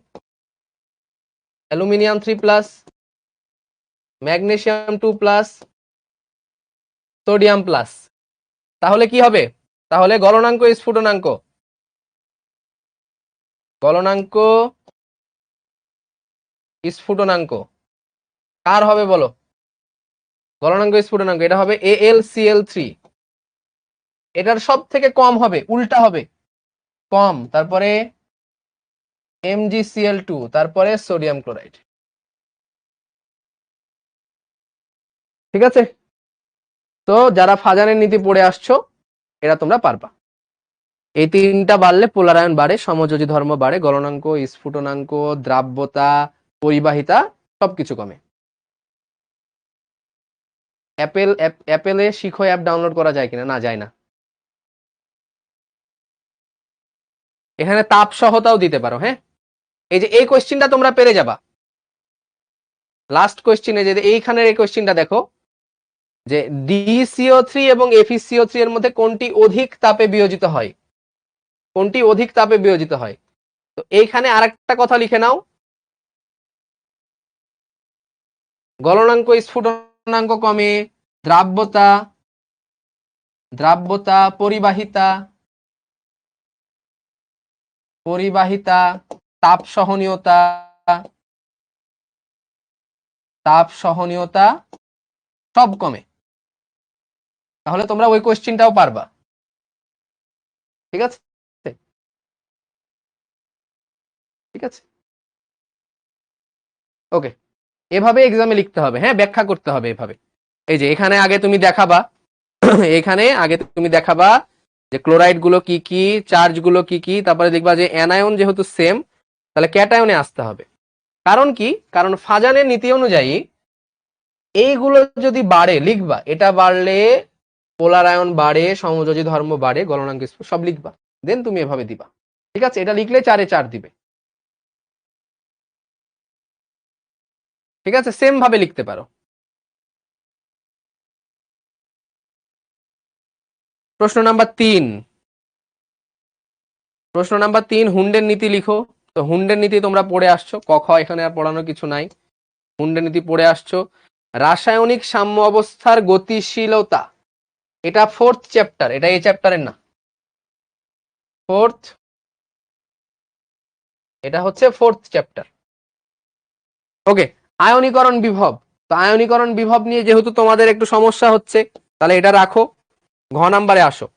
অ্যালুমিনিয়াম 3+, ম্যাগনেসিয়াম 2+, সোডিয়াম প্লাস। তাহলে কি হবে? তাহলে গলনাঙ্ক স্ফুটনাঙ্ক কার হবে বলো? গলনাঙ্ক স্ফুটনাঙ্ক এটা হবে AlCl3, এটার সব থেকে কম হবে, উল্টা হবে, কম, তারপরে MgCl2, তারপরে সোডিয়াম ক্লোরাইড। ঠিক আছে, তো যারা ফাজানের নীতি পড়ে আসছো এরা তোমরা পারবা। এই তিনটা বাড়লে পোলার আয়ন বাড়ে, সমযোজী ধর্ম বাড়ে, গলনাঙ্ক, স্ফুটনাঙ্ক, দ্রাব্যতা, পরিবাহিতা সবকিছু কমে। অ্যাপেলে শিখো অ্যাপ ডাউনলোড করা যায় কিনা? না, যায় না। এখানে তাপ সহতাও দিতে পারো। হ্যাঁ, এই যে এই কোশ্চেনটা তোমরা পেরে যাবা। লাস্ট কোশ্চেনে যে এইখানের এই কোশ্চেনটা দেখো যে DCO3 এবং FeCO3 এর মধ্যে কোনটি অধিক তাপে বিয়োজিত হয়? তো এইখানে আরেকটা কথা লিখে নাও, গলনাঙ্ক স্ফুটনাঙ্ক কমে, দ্রাব্যতা, পরিবাহিতা, তাপ সহনীয়তা সব কমে। তাহলে তোমরা ওই কোশ্চেনটাও পারবা। ঠিক আছে, ওকে, এভাবে এক্সামে লিখতে হবে। হ্যাঁ, ব্যাখ্যা করতে হবে এভাবে। এই যে এখানে আগে তুমি দেখাবা যে ক্লোরাইড গুলো কি কি, চার্জ গুলো কি কি, তারপরে দেখবা যে অ্যানায়ন যেহেতু সেম, তাহলে ক্যাটায়নে আসতে হবে। কারণ কি? কারণ ফাজানের নীতি অনুযায়ী এইগুলো যদি বাড়ে, লিখবা এটা বাড়লে পোলার আয়ন বাড়ে, সমযোজী ধর্ম বাড়ে, গলনাঙ্ক সব লিখবা, দেন তুমি এভাবে দিবা। ঠিক আছে, এটা লিখলে 4-এ 4 দিবে। ঠিক আছে, সেম ভাবে লিখতে পারো। প্রশ্ন নাম্বার 3, হুন্ডের নীতি লিখো। তো হুন্ডের নীতি তোমরা পড়ে আসছো, ক খ এখানে আর পড়ানোর কিছু নাই, হুন্ডের নীতি পড়ে আসছো। রাসায়নিক সাম্য অবস্থার গতিশীলতা, এটা 4th চ্যাপ্টার, এটা এই চ্যাপ্টারের না, এটা হচ্ছে 4th চ্যাপ্টার। ওকে, আয়নীকরণ বিভব। তো আয়নীকরণ বিভব নিয়ে যেহেতু তোমাদের একটু সমস্যা হচ্ছে, তাহলে এটা রাখো। ঘ নাম্বারে আসো,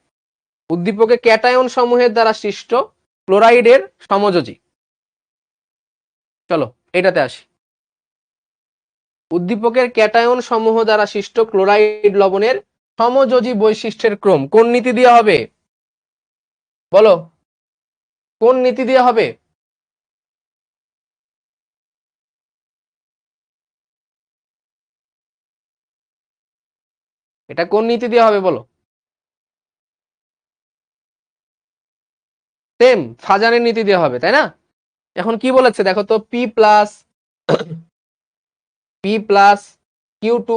উদ্দীপকে ক্যাটায়ন সমূহের দ্বারা সৃষ্ট ক্লোরাইডের সমযোজী। চলো এটাতে আসি। উদ্দীপকের ক্যাটায়ন সমূহ দ্বারা সৃষ্ট ক্লোরাইড লবণের সমযোজী বৈশিষ্ট্যের ক্রম কোন নীতি দিয়ে হবে? বলো, কোন নীতি দিয়ে হবে? এটা কোন নীতি দিয়ে হবে বলো? সেম ফাজানের নীতি দিয়ে হবে, তাই না? এখন কি বলেছে দেখো তো, P+, Q2+,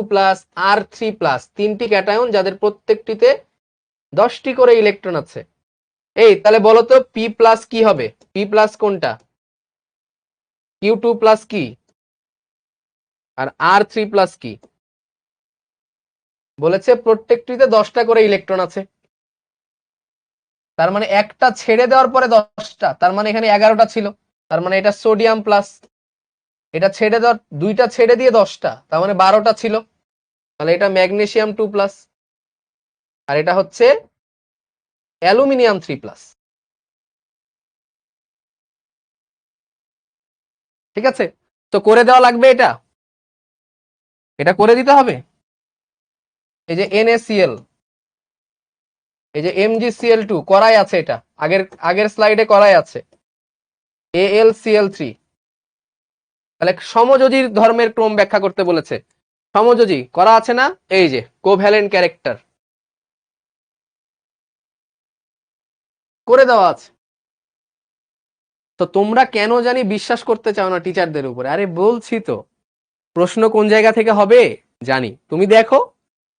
R3+, তিনটি ক্যাটায়ন যাদের প্রত্যেকটিতে 10টি করে ইলেকট্রন আছে। এই তাহলে বলো তো P+ কি হবে? P+ কোনটা? Q2+ কি? আর R3+ কি? বলেছে প্রত্যেকটিতে 10টা করে ইলেকট্রন আছে। তার মানে একটা ছেড়ে দেওয়ার পরে 10টা, তার মানে এখানে 11টা ছিল, তার মানে এটা সোডিয়াম প্লাস। এটা ছেড়ে দেওয়ার, দুইটা ছেড়ে দিয়ে 10টা, তার মানে 12টা ছিল, তাহলে এটা ম্যাগনেসিয়াম 2+, আর এটা হচ্ছে অ্যালুমিনিয়াম 3+। ঠিক আছে, তো করে দেওয়া লাগবে, এটা করে দিতে হবে। এই যে NaCl, এই যে MgCl2 করাই আছে, এটা আগের স্লাইডে করাই আছে, AlCl3। তাহলে সমযোজী ধর্মের ক্রম ব্যাখ্যা করতে বলেছে, সমযোজী করা আছে না, এই যে কোভ্যালেন্ট ক্যারেক্টার করে দেওয়া আছে। তো তোমরা কেন জানি বিশ্বাস করতে চাও না টিচারদের উপরে। আরে বলছি তো, প্রশ্ন কোন জায়গা থেকে হবে জানি। তুমি দেখো,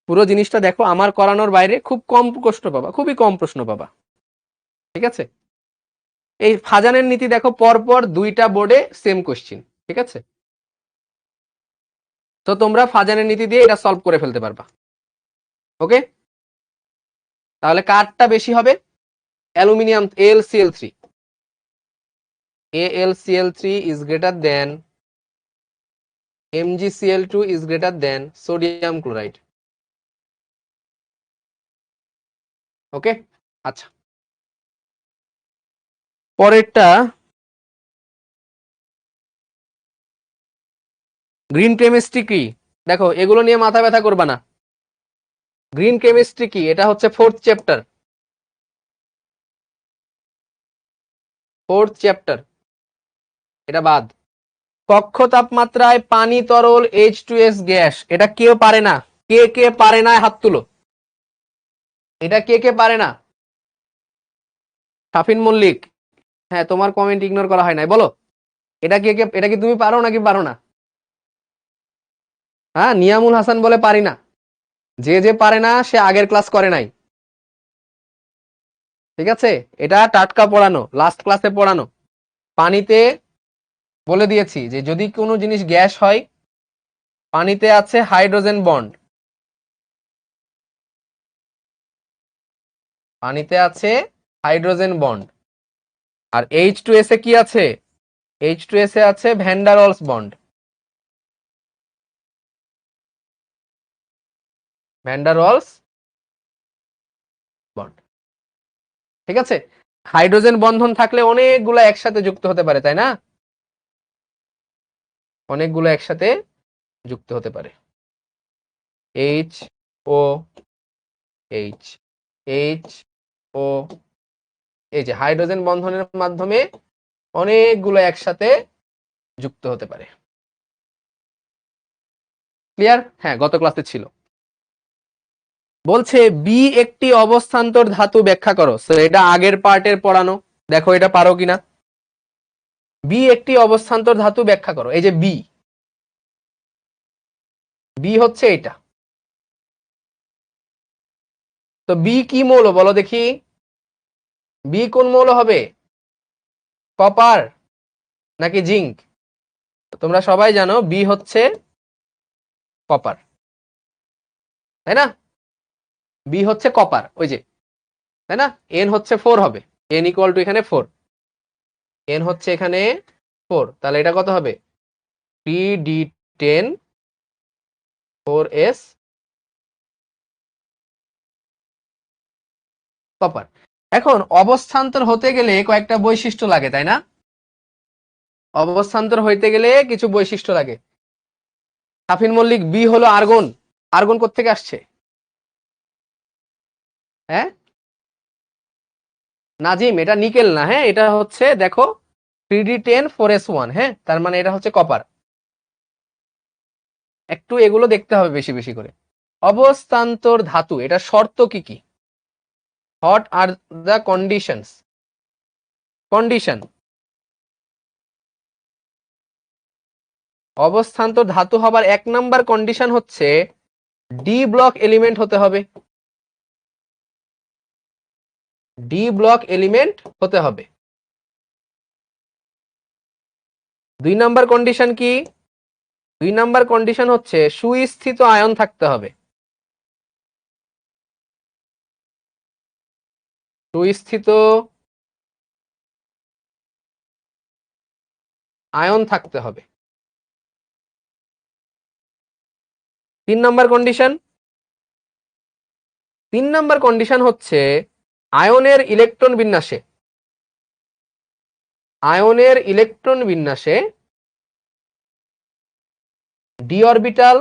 পুরো জিনিসটা দেখো, আমার করানোর বাইরে খুব কম প্রশ্ন পাবা, খুবই কম প্রশ্ন পাবা, ঠিক আছে। এই ফাজানের নীতি দেখো, পরপর দুইটা বোর্ডে সেম কোশ্চিন, ঠিক আছে। তো তোমরা ফাজানের নীতি দিয়ে এটা সলভ করে ফেলতে পারবা। ওকে, তাহলে কারটা বেশি হবে? Aluminium AlCl3, AlCl3 is greater than MgCl2 is greater than sodium chloride. ওকে, আচ্ছা, পরেরটা গ্রিন কেমিস্ট্রি কি? দেখো এগুলো নিয়ে মাথা ব্যথা করবা না। গ্রিন কেমিস্ট্রি কি? এটা হচ্ছে ফোর্থ চ্যাপ্টার, এটা বাদ। কক্ষ তাপমাত্রায় পানি তরল H2S গ্যাস, এটা কেউ পারে না? কে কে পারে না হাত তুলো। এটা কে কে পারে না? সাফিন মল্লিক, হ্যাঁ তোমার কমেন্ট ইগনোর করা হয় নাই, বলো এটা কে কে, এটা কি তুমি পারো নাকি পারো না? হ্যাঁ, নিয়ামুল হাসান বলে পারি না। যে যে পারে না সে আগের ক্লাস করে নাই, ঠিক আছে। এটা টাটকা পড়ানো, লাস্ট ক্লাসে পড়ানো। পানিতে বলে দিয়েছি যে যদি কোনো জিনিস গ্যাস হয়, পানিতে আছে হাইড্রোজেন বন্ড, পানিতে আছে হাইড্রোজেন বন্ড। আর H2S এ কি আছে? H2S এ আছে van der Waals bond, van der Waals bond, ঠিক আছে। হাইড্রোজেন বন্ধন থাকলে অনেকগুলো একসাথে যুক্ত হতে পারে, তাই না? অনেকগুলো একসাথে যুক্ত হতে পারে। H O H H O, এই যে হাইড্রোজেন বন্ধনের মাধ্যমে অনেকগুলো একসাথে যুক্ত হতে পারে। ক্লিয়ার? হ্যাঁ, গত ক্লাসে ছিল। বলছে বি একটি অবস্থান্তর ধাতু ব্যাখ্যা করো। এটা আগের পার্টের পড়ানো, দেখো এটা পারো কিনা। বি একটি অবস্থান্তর ধাতু ব্যাখ্যা করো। এই যে বি, বি হচ্ছে এটা। তো বি কি মৌল বলো দেখি? বি কোন মৌল হবে? কপার নাকি জিঙ্ক? তোমরা সবাই জানো বি হচ্ছে কপার, তাই না? বি হচ্ছে কপার, ওই যে, তাই না? এন হচ্ছে 4 হবে, এন ইকুয়াল টু এখানে 4, এন হচ্ছে এখানে 4, তাহলে এটা কত হবে? 3d10 4s copper. এখন অবস্থান্তর হতে গেলে কয়েকটা বৈশিষ্ট্য লাগে, তাই না? অবস্থান্তর হইতে গেলে কিছু বৈশিষ্ট্য লাগে। সাফিন মল্লিক, বি হলো আর্গন। আর্গন কোত্থেকে আসছে? হ্যাঁ নাজিম, এটা নিকেল না, হ্যাঁ এটা হচ্ছে দেখো 3d10 4s1, হ্যাঁ তার মানে এটা হচ্ছে কপার। একটু এগুলো দেখতে হবে বেশি বেশি করে। অবস্থান্তর ধাতু, এটা শর্ত কি কি? What are the conditions? Condition, অবস্থান্তর ধাতু হবার 1 নাম্বার কন্ডিশন হচ্ছে ডি ব্লক এলিমেন্ট হতে হবে। ডি ব্লক এলিমেন্ট হতে হবে। 2 নাম্বার কন্ডিশন কি? 2 নাম্বার কন্ডিশন হচ্ছে সুস্থিত আয়ন থাকতে হবে। সুস্থিত আয়ন থাকতে হবে। 3 নাম্বার কন্ডিশন, 3 নাম্বার কন্ডিশন হচ্ছে আয়নের ইলেকট্রন বিন্যাসে, আয়নের ইলেকট্রন বিন্যাসে ডি অরবিটাল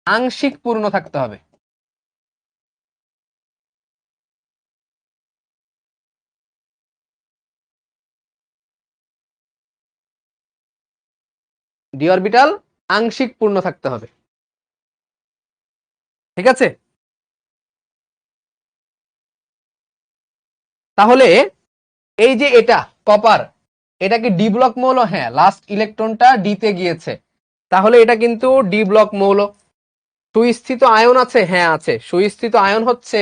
আংশিক পূর্ণ থাকতে হবে। ডি অরবিটাল আংশিক পূর্ণ থাকতে হবে, ঠিক আছে? তাহলে এই যে এটা কপার, এটা কি ডি ব্লক মৌল? হ্যাঁ, লাস্ট ইলেকট্রনটা ডি তে গিয়েছে, তাহলে এটা কিন্তু ডি ব্লক মৌল। সুস্থিত আয়ন আছে? হ্যাঁ আছে। সুস্থিত আয়ন হচ্ছে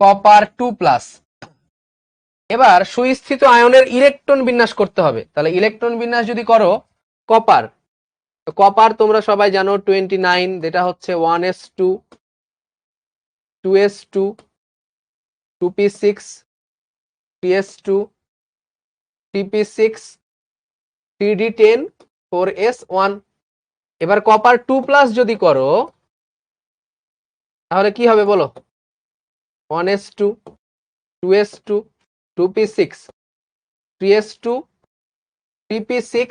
কপার 2+। এবার সুস্থিত আয়নের ইলেকট্রন বিন্যাস করতে হবে, তাহলে ইলেকট্রন বিন্যাস যদি করো কপার, কপার তোমরা সবাই জানো 29, যেটা হচ্ছে 1s2 2s2 2p6 3s2 3p6 3d10 4s1। এবার কপার 2+ যদি করো তাহলে কি হবে বলো? 1s2 2s2 2p6 3s2 3p6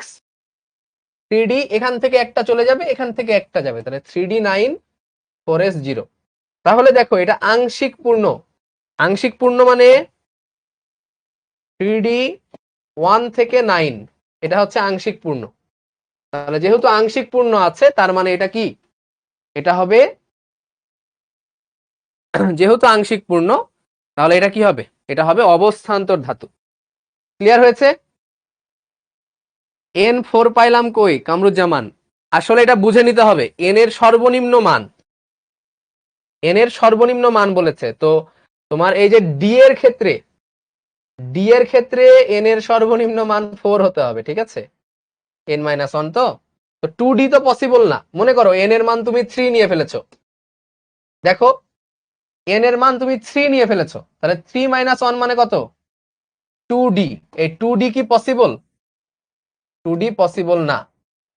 3d, এখান থেকে একটা চলে যাবে, এখান থেকে একটা যাবে, তাহলে 3d9 4s0। তাহলে দেখো এটা আংশিক পূর্ণ। আংশিক পূর্ণ মানে 3d1 থেকে 9, এটা হচ্ছে আংশিক পূর্ণ। তাহলে যেহেতু আংশিক পূর্ণ আছে, তার মানে এটা কি? এটা হবে, যেহেতু আংশিক পূর্ণ, তাহলে এটা কি হবে? এটা হবে অবস্থান্তর ধাতু। ক্লিয়ার হয়েছে? N4 পাইলাম কই কামরুজ্জামান? আসলে এটা বুঝে নিতে হবে, এন এর সর্বনিম্ন মান, এন এর সর্বনিম্ন মান বলেছে তো। তোমার এই যে ডি এর ক্ষেত্রে, ডি এর ক্ষেত্রে এন এর সর্বনিম্ন মান 4 হতে হবে, ঠিক আছে? n-1 তো 2d তো পসিবল না। মনে করো এন এর মান তুমি 3 নিয়ে ফেলেছো, দেখো এন এর মান তুমি 3 নিয়ে ফেলেছো, তাহলে 3-1 মানে কত? 2d। এই 2d কি পসিবল? 2d পসিবল না।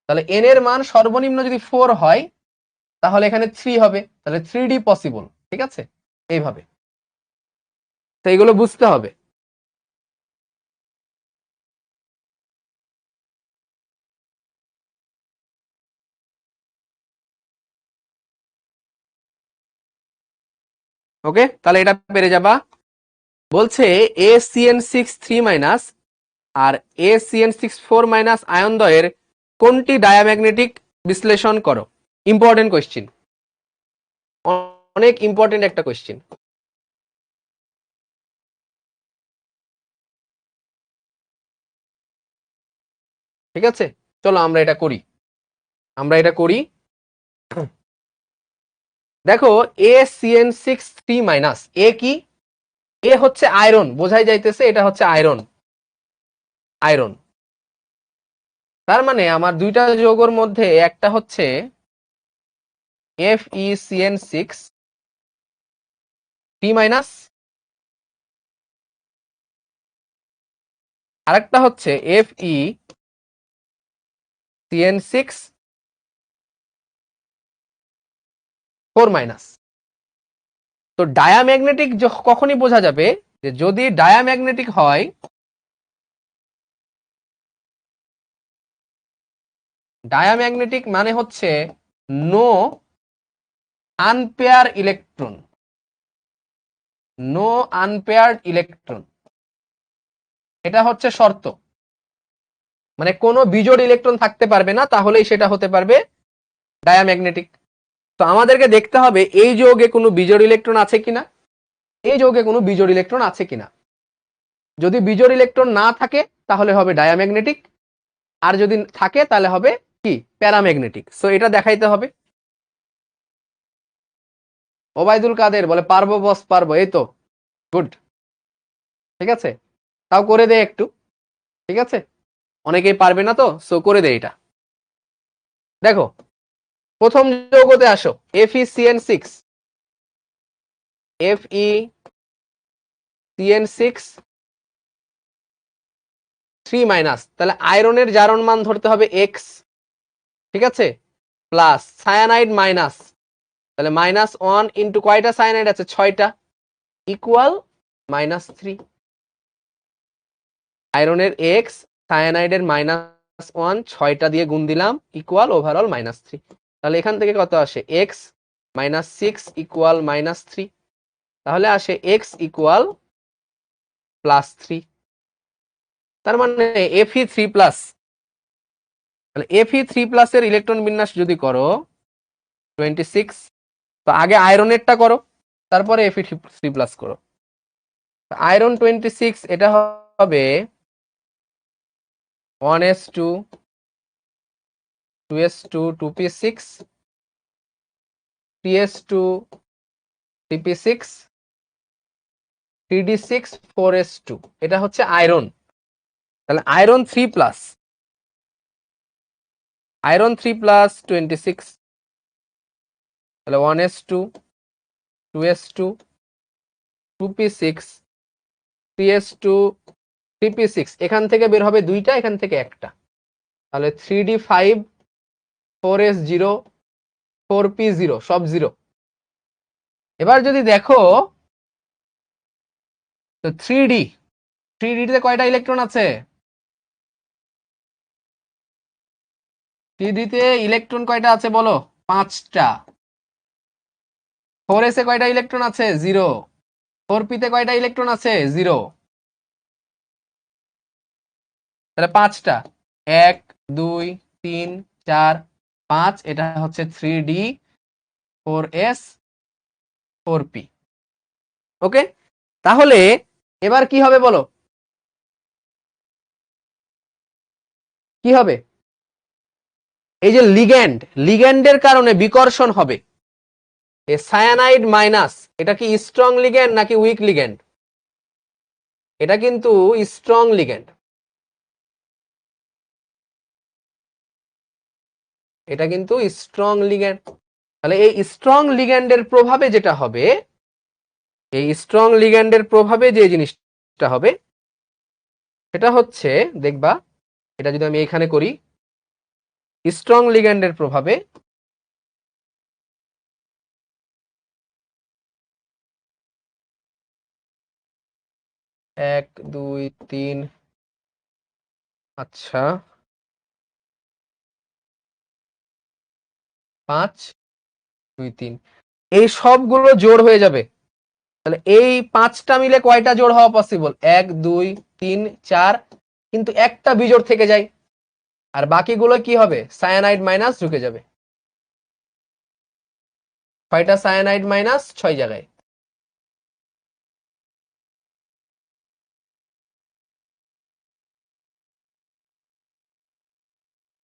তাহলে এন এর মান সর্বনিম্ন যদি 4 হয়, তাহলে এখানে 3 হবে, তাহলে 3d পসিবল, ঠিক আছে? এইভাবে তো এগুলো বুঝতে হবে। ওকে, তাহলে এটা পেরে যাবা। বলছে ACN6 3- আর ACN6 4- আয়ন দ্বয়ের কোনটি ডায়াম্যাগনেটিক বিশ্লেষণ করো। ইম্পর্টেন্ট কোয়েশ্চেন, অনেক ইম্পর্টেন্ট একটা কোয়েশ্চেন। ঠিক আছে, চলো আমরা এটা করি, আমরা এটা করি। দেখো ACN6 3- এ কি? এ হচ্ছে আয়রন, বোঝাই যাইতেছে এটা হচ্ছে আয়রন, আয়রন। তার মানে আমার দুইটা যৌগের মধ্যে একটা হচ্ছে FeCN6 3- আরেকটা হচ্ছে FeCN6 4-। তো ডায়াম্যাগনেটিক কখনই বোঝা যাবে যে যদি ডায়াম্যাগনেটিক হয়, ডায়াম্যাগনেটিক মানে হচ্ছে no unpair electron, no unpaired electron, এটা হচ্ছে শর্ত। মানে কোনো বিজোড় ইলেকট্রন থাকতে পারবে না, তাহলেই সেটা হতে পারবে ডায়াম্যাগনেটিক। তো আমাদেরকে দেখতে হবে এই যৌগে কোনো বিজোড় ইলেকট্রন আছে কিনা, এই যৌগে কোনো বিজোড় ইলেকট্রন আছে কিনা। যদি বিজোড় ইলেকট্রন না থাকে তাহলে হবে ডায়াম্যাগনেটিক, আর যদি থাকে তাহলে হবে কি? প্যারাম্যাগনেটিক। সো এটা দেখাইতে হবে। ওবায়দুল কাদের বলে পারবো বস পারবো, এই তো গুড, ঠিক আছে। তাও করে দে একটু, ঠিক আছে, অনেকেই পারবে না তো, সো করে দে এটা। দেখো প্রথম যৌগতে আসো, FeCN6, FeCN6 3-, তাহলে আয়রনের জারণ মান ধরতে হবে x, ঠিক আছে, প্লাস সায়ানাইড মাইনাস, তাহলে -1 ইন্টু কয়টা সায়ানাইড আছে? 6টা, ইকুয়াল -3। আয়রনের x, সায়ানাইডের -1, 6টা দিয়ে গুণ দিলাম, ইকুয়াল ওভারঅল -3। তাহলে এখান থেকে কত আসে এক্স মাইনাস 6 ইকুয়াল -3, তাহলে আসে এক্স ইকুয়াল +3। তার মানে Fe3+, তাহলে Fe3+ এর ইলেকট্রন বিন্যাস যদি করো 26, তো আগে আয়রনেরটা করো, তারপরে Fe3+ করো। আয়রন 26 এটা হবে 1s2 2s2 2p6 3s2 3p6 3d6 4s2, এটা হচ্ছে আয়রন। তাহলে আয়রন 3+, আয়রন 3+ 26, তাহলে 1s2 2s2 2p6 3s2 3p6, এখান থেকে বের হবে দুইটা, এখান থেকে একটা, তাহলে 3d5 4s0 4p0 সব 0। এবার যদি দেখো তো 3d তে কয়টা ইলেকট্রন আছে? 3d তে ইলেকট্রন কয়টা আছে বলো? 5টা। 4s এ কয়টা ইলেকট্রন আছে? 0। 4p তে কয়টা ইলেকট্রন আছে? 0। তাহলে 5টা, 1 2 3 4 5, এটা হচ্ছে 3d 4s 4p। ওকে, তাহলে এবার কি হবে বলো? কি হবে? এই যে লিগ্যান্ডের কারণে বিকর্ষণ হবে। এই সায়ানাইড মাইনাস, এটা কি স্ট্রং লিগ্যান্ড নাকি উইক লিগ্যান্ড? এটা কিন্তু স্ট্রং লিগ্যান্ড। এটা কিন্তু স্ট্রং লিগ্যান্ড। তাহলে এই স্ট্রং লিগ্যান্ডের প্রভাবে যেটা হবে, এই স্ট্রং লিগ্যান্ডের প্রভাবে যে জিনিসটা হবে সেটা হচ্ছে, দেখবা এটা যদি আমি এখানে করি, স্ট্রং লিগ্যান্ডের প্রভাবে 1 2 3, আচ্ছা 5 2 3, এই সবগুলো জোড় হয়ে যাবে। তাহলে এই 5টা মিলে কয়টা জোড় হওয়া পসিবল? 1 2 3 4, কিন্তু একটা বিজোড় থেকে যায়, আর বাকিগুলো কি হবে? সায়ানাইড মাইনাস ঢুকে যাবে। কয়টা সায়ানাইড মাইনাস? 6 জায়গায়।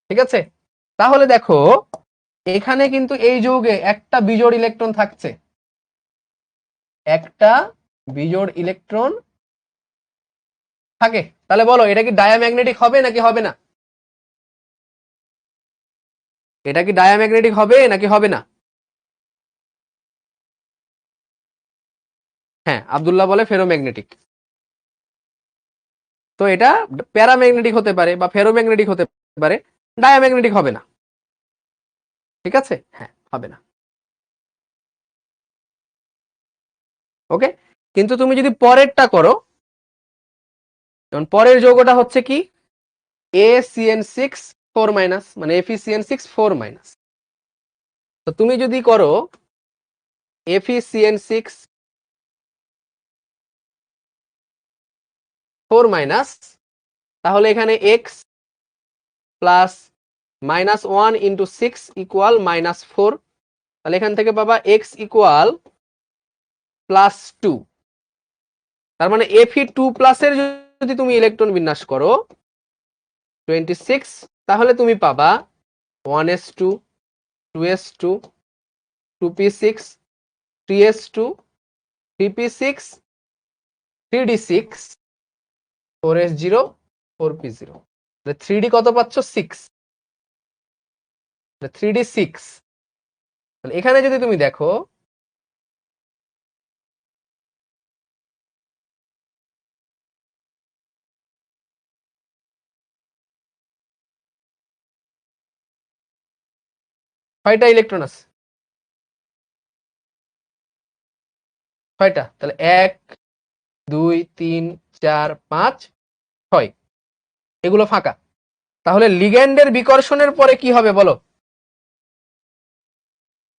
ঠিক আছে, তাহলে দেখো এখানে কিন্তু এই যৌগে একটা বিজোড় ইলেকট্রন থাকছে, একটা বিজোড় ইলেকট্রন থাকে। তাহলে বলো এটা কি ডায়াম্যাগনেটিক হবে নাকি হবে না? এটা কি ডায়াম্যাগনেটিক হবে নাকি হবে না? হ্যাঁ, আব্দুল্লাহ বলে ফেরোম্যাগনেটিক। তো এটা প্যারাম্যাগনেটিক হতে পারে বা ফেরোম্যাগনেটিক হতে পারে, ডায়াম্যাগনেটিক হবে না। ঠিক আছে, হ্যাঁ হবে না। ওকে, কিন্তু তুমি যদি পরেরটা করো, যেমন পরের যৌগটা হচ্ছে কি ACN6 4-, মানে FeCN6 4-। তো তুমি যদি করো FeCN6 4-, তাহলে এখানে x প্লাস -1 × 6 ইকুয়াল -4, তাহলে এখান থেকে পাবা x ইকুয়াল +2। তার মানে Fe2+ এর যদি তুমি ইলেকট্রন বিন্যাস করো 26, তাহলে তুমি পাবা 1s2 2s2 2p6 3s2 3p6 3d6 4s0 4p0। 3d কত পাচ্ছ? 6। 3d6, তাহলে এখানে যদি তুমি দেখো কয়টা ইলেকট্রন আছে? কয়টা? তাহলে 1 2 3 4 5 6, এগুলো ফাঁকা। তাহলে লিগ্যান্ডের বিকর্ষণের পরে কি হবে বলো?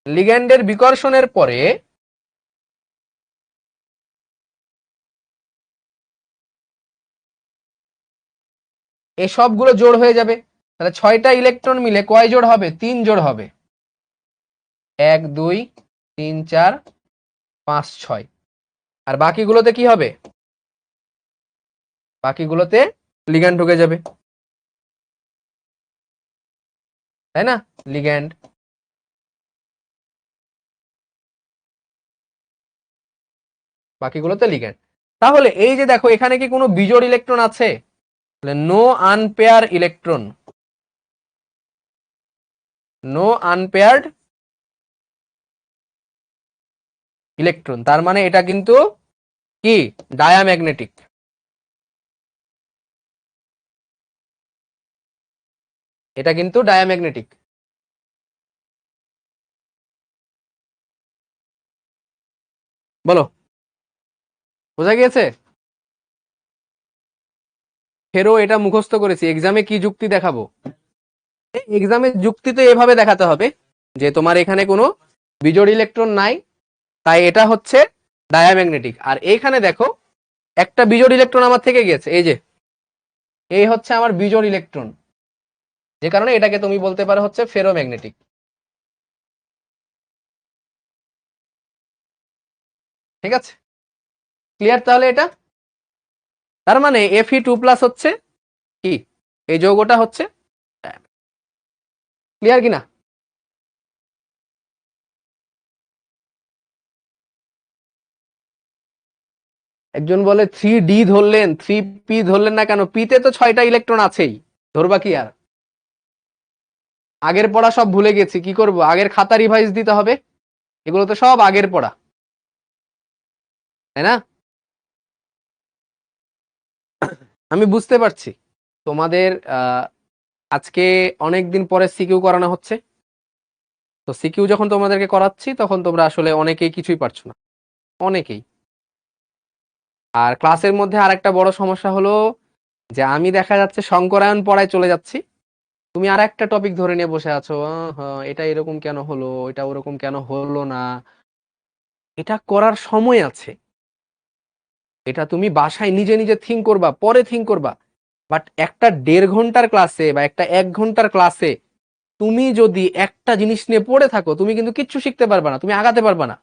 লিগ্যান্ডের বিকর্ষণের পরে এই সবগুলো জোড় হয়ে যাবে। তাহলে 6টা ইলেকট্রন মিলে কয় জোড় হবে? 3 জোড় হবে। 1 2 3 4 5 6। আর বাকিগুলোতে কি হবে? বাকিগুলোতে লিগ্যান্ড ঢুকে যাবে, তাই না? লিগ্যান্ড। বাকিগুলোতে লিগ্যান্ড। তাহলে এই যে দেখো এখানে কি কোনো বিজোড় ইলেকট্রন আছে? তাহলে no unpair electron, no unpaired electron, তার মানে এটা কিন্তু কি ডায়াম্যাগনেটিক। এটা কিন্তু ডায়াম্যাগনেটিক। বলো, বোঝা গিয়েছে? ফেরো এটা মুখস্থ করেছি, এক্সামে কি যুক্তি দেখাবো? এক্সামে যুক্তি তো এভাবে দেখাতে হবে যে তোমার এখানে কোনো বিজোড় ইলেকট্রন নাই, তাই এটা হচ্ছে ডায়াম্যাগনেটিক। আর এইখানে দেখো একটা বিজোড় ইলেকট্রন আমার থেকে গেছে, এই যে এই হচ্ছে আমার বিজোড় ইলেকট্রন, যে কারণে এটাকে তুমি বলতে পারো হচ্ছে ফেরোম্যাগনেটিক। ঠিক আছে, ক্লিয়ার তাহলে এটা? তার মানে Fe2+ হচ্ছে কি, এই যৌগটা হচ্ছে, ক্লিয়ার কিনা? একজন বলে 3D ধরলেন, 3P ধরলেন না কেন? পিতে তো 6টা ইলেকট্রন আছেই, ধরবা কি আর? আগের পড়া সব ভুলে গেছি, কি করব? আগের খাতা রিভাইজ দিতে হবে, এগুলো তো সব আগের পড়া, তাই না? আমি বুঝতে পারছি তোমাদের আজকে অনেক দিন পরে সিকিউ করানো হচ্ছে, তো সিকিউ যখন তোমাদেরকে করাচ্ছি তখন তোমরা আসলে অনেকেই কিছুই পারছো না, অনেকেই। আর ক্লাসের মধ্যে আরেকটা বড় সমস্যা হলো যে আমি দেখা যাচ্ছে শঙ্করায়ন পড়ায় চলে যাচ্ছি, তুমি আর একটা টপিক ধরে নিয়ে বসে আছো, হ্যাঁ এটা এরকম কেন হলো, এটা ওরকম কেন হলো না। এটা করার সময় আছে, এটা তুমি বাসায় নিজে নিজে থিঙ্ক করবা, পরে থিঙ্ক করবা। বাট একটা 1.5 ঘন্টার ক্লাসে বা একটা 1 ঘন্টার ক্লাসে তুমি যদি একটা জিনিস নিয়ে পড়ে থাকো, তুমি কিন্তু কিচ্ছু শিখতে পারবা না, তুমি আগাতে পারবা না।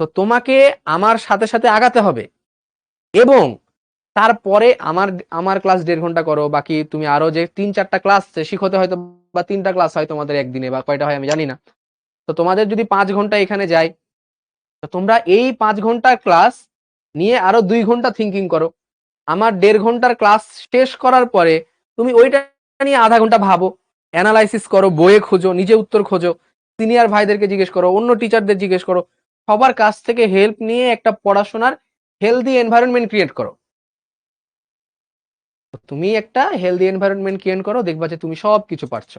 তো তোমাকে আমার সাথে সাথে আগাতে হবে, এবং তারপরে আমার আমার ক্লাস 1.5 ঘন্টা করো, বাকি তুমি আরো যে 3-4টা ক্লাস শিখতে হয়তো, বা 3টা ক্লাস হয় তোমাদের একদিনে, বা কয়টা হয় আমি জানি না। তো তোমাদের যদি 5 ঘন্টা এখানে যায়, তো তোমরা এই 5 ঘন্টার ক্লাস নিয়ে আরো 2 ঘন্টা থিঙ্কিং করো। আমার 1.5 ঘন্টার ক্লাস শেষ করার পরে তুমি ওইটা নিয়ে আধা ঘন্টা ভাবো, অ্যানালাইসিস করো, বইয়ে খোঁজো, নিজে উত্তর খোঁজো, সিনিয়র ভাইদেরকে জিজ্ঞেস করো, অন্য টিচারদের জিজ্ঞেস করো, সবার কাছ থেকে হেল্প নিয়ে একটা পড়াশোনার হেলদি এনভায়রনমেন্ট ক্রিয়েট করো। তুমি একটা হেলদি এনভায়রনমেন্ট ক্রিয়েট করো, দেখবা যে তুমি সব কিছু পারছো।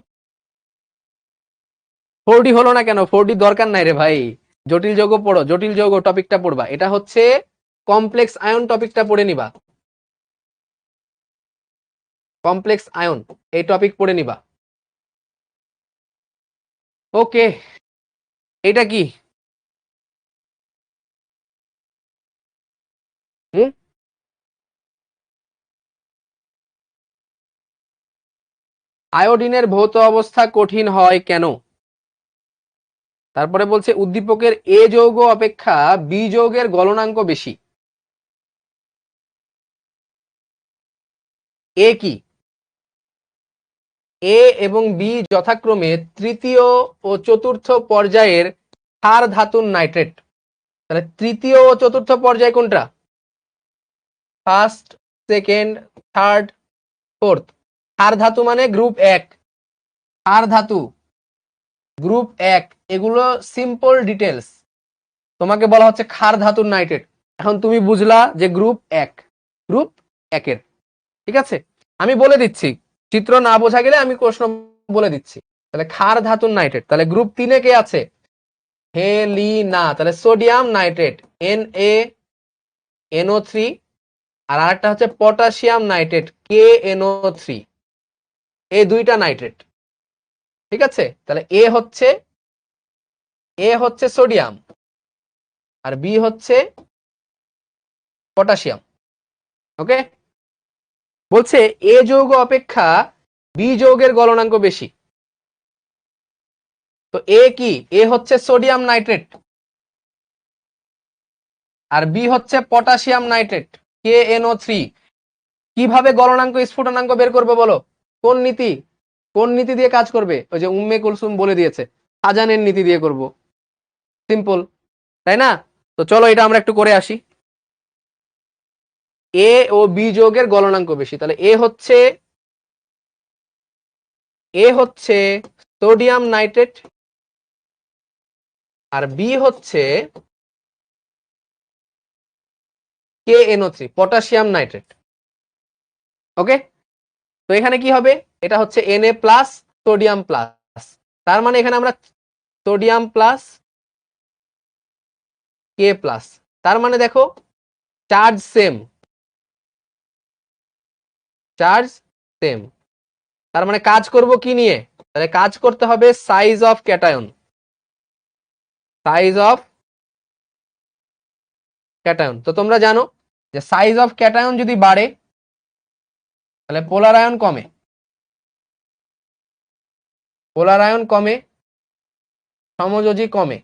4D হলো না কেন? 4D দরকার নাই রে ভাই, জটিল যৌগ পড়ো, জটিল যৌগ টপিকটা পড়বা, এটা হচ্ছে কমপ্লেক্স আয়ন টপিকটা পড়ে নিবা, কমপ্লেক্স আয়ন এই টপিক পড়ে নিবা। ওকে, এটা কি? হুম, আয়োডিনের ভৌত অবস্থা কঠিন হয় কেন? তারপরে বলছে উদ্দীপকের এ যৌগ অপেক্ষা বি যৌগের গলনাঙ্ক বেশি। এ কি? এ এবং বি যথাক্রমে তৃতীয় ও চতুর্থ পর্যায়ের ক্ষার ধাতুর নাইট্রেট। তাহলে তৃতীয় ও চতুর্থ পর্যায় কোনটা? First, second, third, fourth. ক্ষার ধাতু মানে গ্রুপ 1, ক্ষার ধাতু গ্রুপ 1, এগুলো সিম্পল ডিটেলস। তোমাকে বলা হচ্ছে ক্ষার ধাতুর নাইট্রেট, এখন তুমি বুঝলা যে গ্রুপ 1, গ্রুপ 1-এর। ঠিক আছে, আমি বলে দিচ্ছি, চিত্র না বোঝা গেলে আমি প্রশ্ন বলে দিচ্ছি। তাহলে ক্ষার ধাতুর নাইট্রেট, তাহলে গ্রুপ 3-এ কে আছে? হেলিনা, তাহলে সোডিয়াম নাইট্রেট NaNO3, আর আরেকটা হচ্ছে পটাশিয়াম নাইট্রেট KNO3, এই দুইটা নাইট্রেট। ঠিক আছে, তাহলে এ হচ্ছে এ হচ্ছে সোডিয়াম আর বি হচ্ছে পটাশিয়াম। ওকে, বলছে এ যৌগ অপেক্ষা বি যৌগের গলনাঙ্ক বেশি। তো এ কি? এ হচ্ছে সোডিয়াম নাইট্রেট আর বি হচ্ছে পটাশিয়াম নাইট্রেট KNO3। কিভাবে গলনাঙ্ক স্ফুটনাঙ্ক বের করবে বলো? কোন নীতি, কোন নীতি দিয়ে কাজ করবে? ওই যে উম্মে কুলসুম বলে দিয়েছে, হাজানের নীতি দিয়ে করব। সিম্পল, তাই না? তো চলো এটা আমরা একটু করে আসি। এ ও বি যৌগের গলনাঙ্ক বেশি, তাহলে এ হচ্ছে সোডিয়াম নাইট্রেট আর বি হচ্ছে KNO3 পটাশিয়াম নাইট্রেট। ওকে, তো এখানে কি হবে? এটা হচ্ছে Na প্লাস সোডিয়াম প্লাস, তার মানে এখানে আমরা সোডিয়াম প্লাস K প্লাস, তার মানে দেখো চার্জ সেম, চার্জ সেম, তার মানে কাজ করব কি নিয়ে? তাহলে কাজ করতে হবে size of cation, size of cation. তো তোমরা জানো যে সাইজ অফ ক্যাটায়ন যদি বাড়ে তাহলে পোলার আয়ন কমে, পোলার আয়ন কমে, সমযোজী কমে,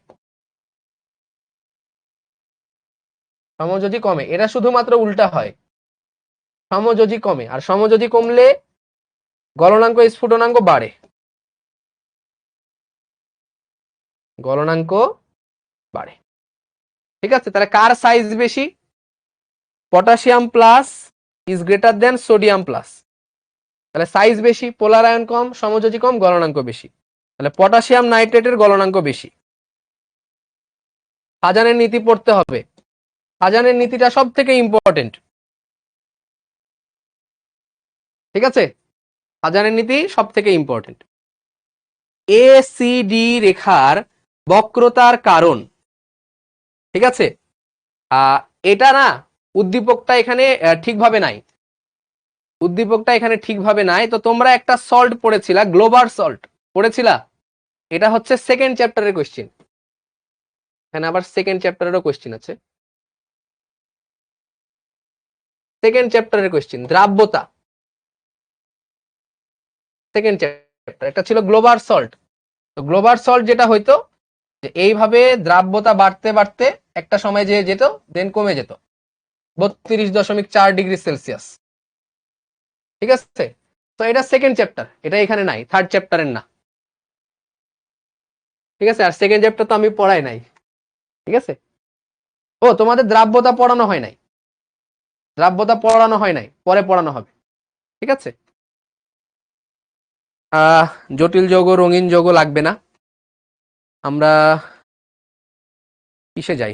সমযোজী কমে। এটা শুধুমাত্র উল্টা হয়, সমযোজী কমে, আর সমযোজী কমলে গলনাঙ্ক স্ফুটনাঙ্ক বাড়ে, গলনাঙ্ক বাড়ে। ঠিক আছে, তাহলে কার সাইজ বেশি? Potassium plus is greater than sodium plus, তাহলে সাইজ বেশি, পোলার আয়ন কম, সমযোজী কম, গলনাঙ্ক বেশি, তাহলে পটাশিয়াম নাইট্রেটের গলনাঙ্ক বেশি। হাজানের নীতি পড়তে হবে, হাজানের নীতিটা সব থেকে ইম্পর্টেন্ট। ঠিক আছে, হাজানের নীতি সব থেকে ইম্পর্টেন্ট। ACD রেখার বক্রতার কারণ, ঠিক আছে, এটা না উদ্দীপকটা এখানে ঠিকভাবে নাই, উদ্দীপকটা এখানে ঠিকভাবে নাই। তো তোমরা একটা সল্ট পড়েছিলা, গ্লোবাল সল্ট পড়েছিলা, এটা হচ্ছে সেকেন্ড চ্যাপ্টারের কোশ্চেন, এখানে আবার সেকেন্ড চ্যাপ্টারেরও কোশ্চেন আছে, সেকেন্ড চ্যাপ্টারের কোশ্চেন দ্রাব্যতা, সেকেন্ড চ্যাপ্টার, একটা ছিল গ্লোবাল সল্ট। তো গ্লোবাল সল্ট যেটা হইতো যে এইভাবে দ্রাব্যতা বাড়তে বাড়তে একটা সময় যে যেত, দেন কমে যেত 32.4 ডিগ্রি সেলসিয়াস। ঠিক আছে, তো এটা সেকেন্ড চ্যাপ্টার, এটা এখানে নাই, থার্ড চ্যাপ্টারের না। ঠিক আছে, আর সেকেন্ড চ্যাপ্টার তো আমি পড়াই নাই। ঠিক আছে, ও তোমাদের দ্রাব্যতা পড়ানো হয় নাই, দ্রাব্যতা পড়ানো হয় নাই, পরে পড়ানো হবে। ঠিক আছে, জটিল যৌগ রঙিন যৌগ লাগবে না, আমরা কিসে যাই?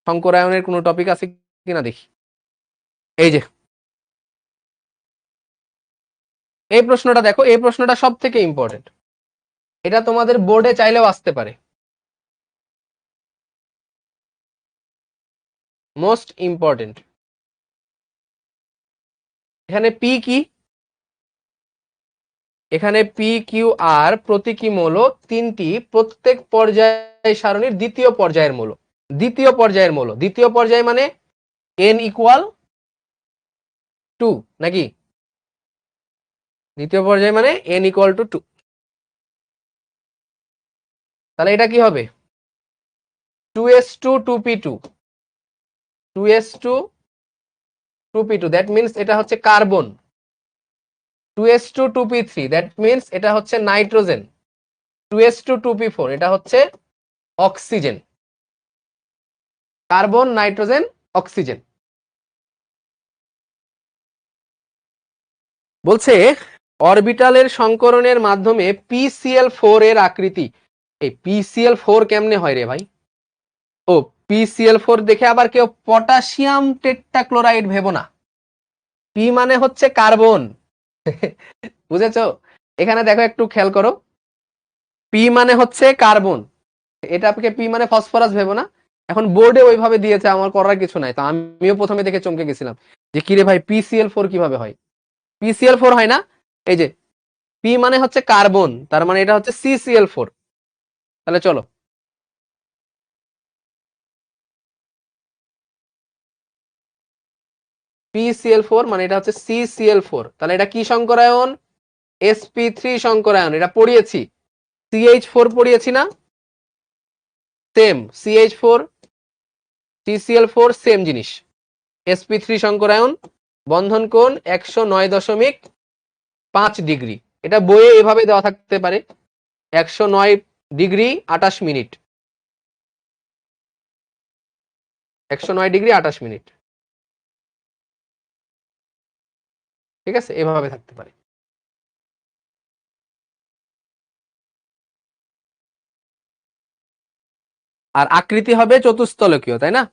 শঙ্করায়নের কোনো টপিক আছে কিনা দেখি। এই যে এই প্রশ্নটা দেখো, এই প্রশ্নটা সব থেকে ইম্পর্টেন্ট, এটা তোমাদের বোর্ডে চাইলেও আসতে পারে, মোস্ট ইম্পর্টেন্ট। এখানে পি কি? এখানে পি কিউ আর প্রতীকী মৌল তিনটি, প্রত্যেক পর্যায় সারণীর দ্বিতীয় পর্যায়ের মৌল, দ্বিতীয় পর্যায়ের মৌল, দ্বিতীয় পর্যায় মানে n ইকুয়াল 2 নাকি? দ্বিতীয় পর্যায় মানে n ইকুয়াল টু 2, তাহলে এটা কি হবে? 2s2 2p2, 2s2 2p2, that means এটা হচ্ছে carbon. 2s2 2p3, that means এটা হচ্ছে নাইট্রোজেন। 2s2 2p4, এটা হচ্ছে অক্সিজেন। Carbon, nitrogen, oxygen. বলছে অরবিটালের সংকরণের মাধ্যমে PCl4 এর আকৃতি, এই PCl4 কেমনে হয় রে ভাই? ও PCl4 দেখে আবার কেউ পটাশিয়াম টেট্রাক্লোরাইড ভেবো না, পি মানে হচ্ছে কার্বন। বুঝেছো? এখানে দেখো একটু খেয়াল করো, পি মানে হচ্ছে কার্বন, এটাকে পি মানে ফসফরাস ভেবো না। এখন বোর্ডে ওইভাবে দিয়েছে, আমার করার কিছু নাই, তো আমিও প্রথমে দেখে চমকে গেছিলাম যে কিরে ভাই PCl4 কিভাবে হয়? PCl4 হয় না, এই যে পি মানে হচ্ছে কার্বন, তার মানে এটা হচ্ছে CCl4। তাহলে চলো PCl4 মানে এটা হচ্ছে CCl4, তাহলে এটা কি সংকরায়ন? sp3 সংকরায়ন। এটা পড়িয়েছি, CH4 পড়িয়েছি না? সেম CH4 CCl4 সেম জিনিস, sp3 সংকরায়ন, বন্ধন কোণ 109.5 ডিগ্রি। এটা বইয়ে এভাবে দেওয়া থাকতে পারে, 109 ডিগ্রি 28 মিনিট, 109 ডিগ্রি 28 মিনিট, ঠিক আছে, এভাবে থাকতে পারে। আর আকৃতি হবে চতুস্তলকীয়, তাই না?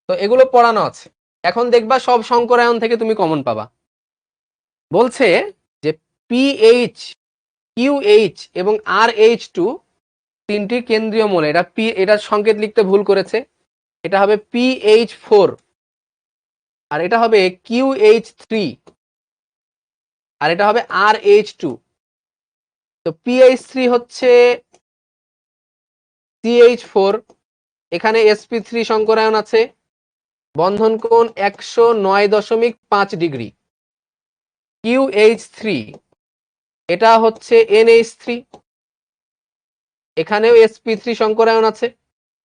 তো এগুলো পড়ানো আছে। এখন দেখবা সব সংকরায়ন থেকে তুমি কমন পাবা। বলছে যে পিএইচ, কিউএইচ এবং RH2 তিনটি কেন্দ্রীয় মৌল। এটা এটার সংকেত লিখতে ভুল করেছে, এটা হবে PH4 আর এটা হবে QH3 আর এটা হবে RH2। তো PH3 হচ্ছে CH4, এখানে sp3 সংকরায়ন আছে, বন্ধন কোণ 109.5 ডিগ্রি। QH3 এটা হচ্ছে NH3, এখানেও sp3 সংকরায়ন আছে,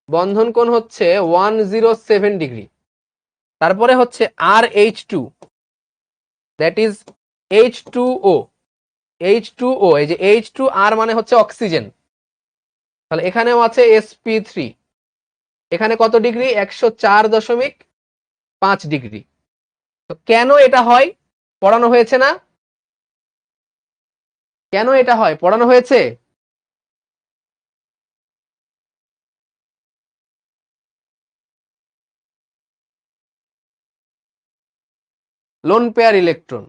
বন্ধন কোণ হচ্ছে 107 ডিগ্রি। তারপরে হচ্ছে RH2, that is H2O, H2O, এই যে H2R মানে হচ্ছে অক্সিজেন, তাহলে এখানেও আছে sp3, এখানে কত ডিগ্রি? 104.5 ডিগ্রি। তো কেন এটা হয় পড়ানো হয়েছে না? কেন এটা হয় পড়ানো হয়েছে? লোন পেয়ার ইলেকট্রন,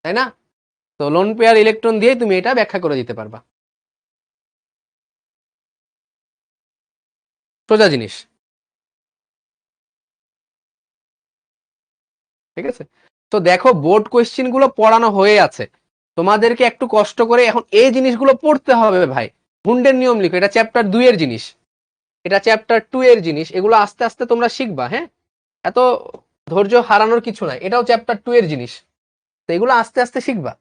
তাই না? তো লোন পেয়ার ইলেকট্রন দিয়ে তুমি এটা ব্যাখ্যা করে দিতে পারবা, সোজা জিনিস, ঠিক আছে। তো দেখো বোর্ড কোয়েশ্চেন গুলো পড়ানো হয়ে আছে, তোমাদেরকে একটু কষ্ট করে এখন এই জিনিসগুলো পড়তে হবে ভাই। গুন্ডের নিয়ম লিখো, এটা চ্যাপ্টার 2 এর জিনিস, এটা চ্যাপ্টার 2 এর জিনিস, এগুলো আস্তে আস্তে তোমরা শিখবা, হ্যাঁ? এত ধৈর্য হারানোর কিছু নাই, এটাও চ্যাপ্টার 2 এর জিনিস, তো এগুলো আস্তে আস্তে শিখবা।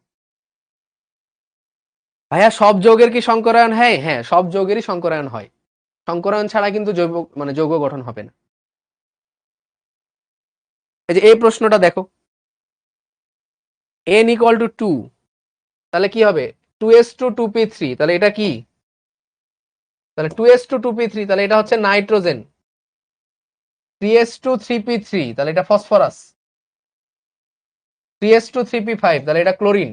ভাইয়া সব যৌগের কি সংকরায়ন? হ্যাঁ হ্যাঁ, সব যৌগেরই সংকরায়ন হয়, সংকরায়ন ছাড়া কিন্তু জৈব মানে যৌগ গঠন হবে না। এই যে এই প্রশ্নটা দেখো, n equal to 2, তাহলে কি হবে? 2s2 2p3, তাহলে এটা কি? তাহলে 2s2 2p3, তাহলে এটা হচ্ছে নাইট্রোজেন। 3s2 3p3, তাহলে এটা ফসফরাস। 3s2 3p5, তাহলে এটা ক্লোরিন।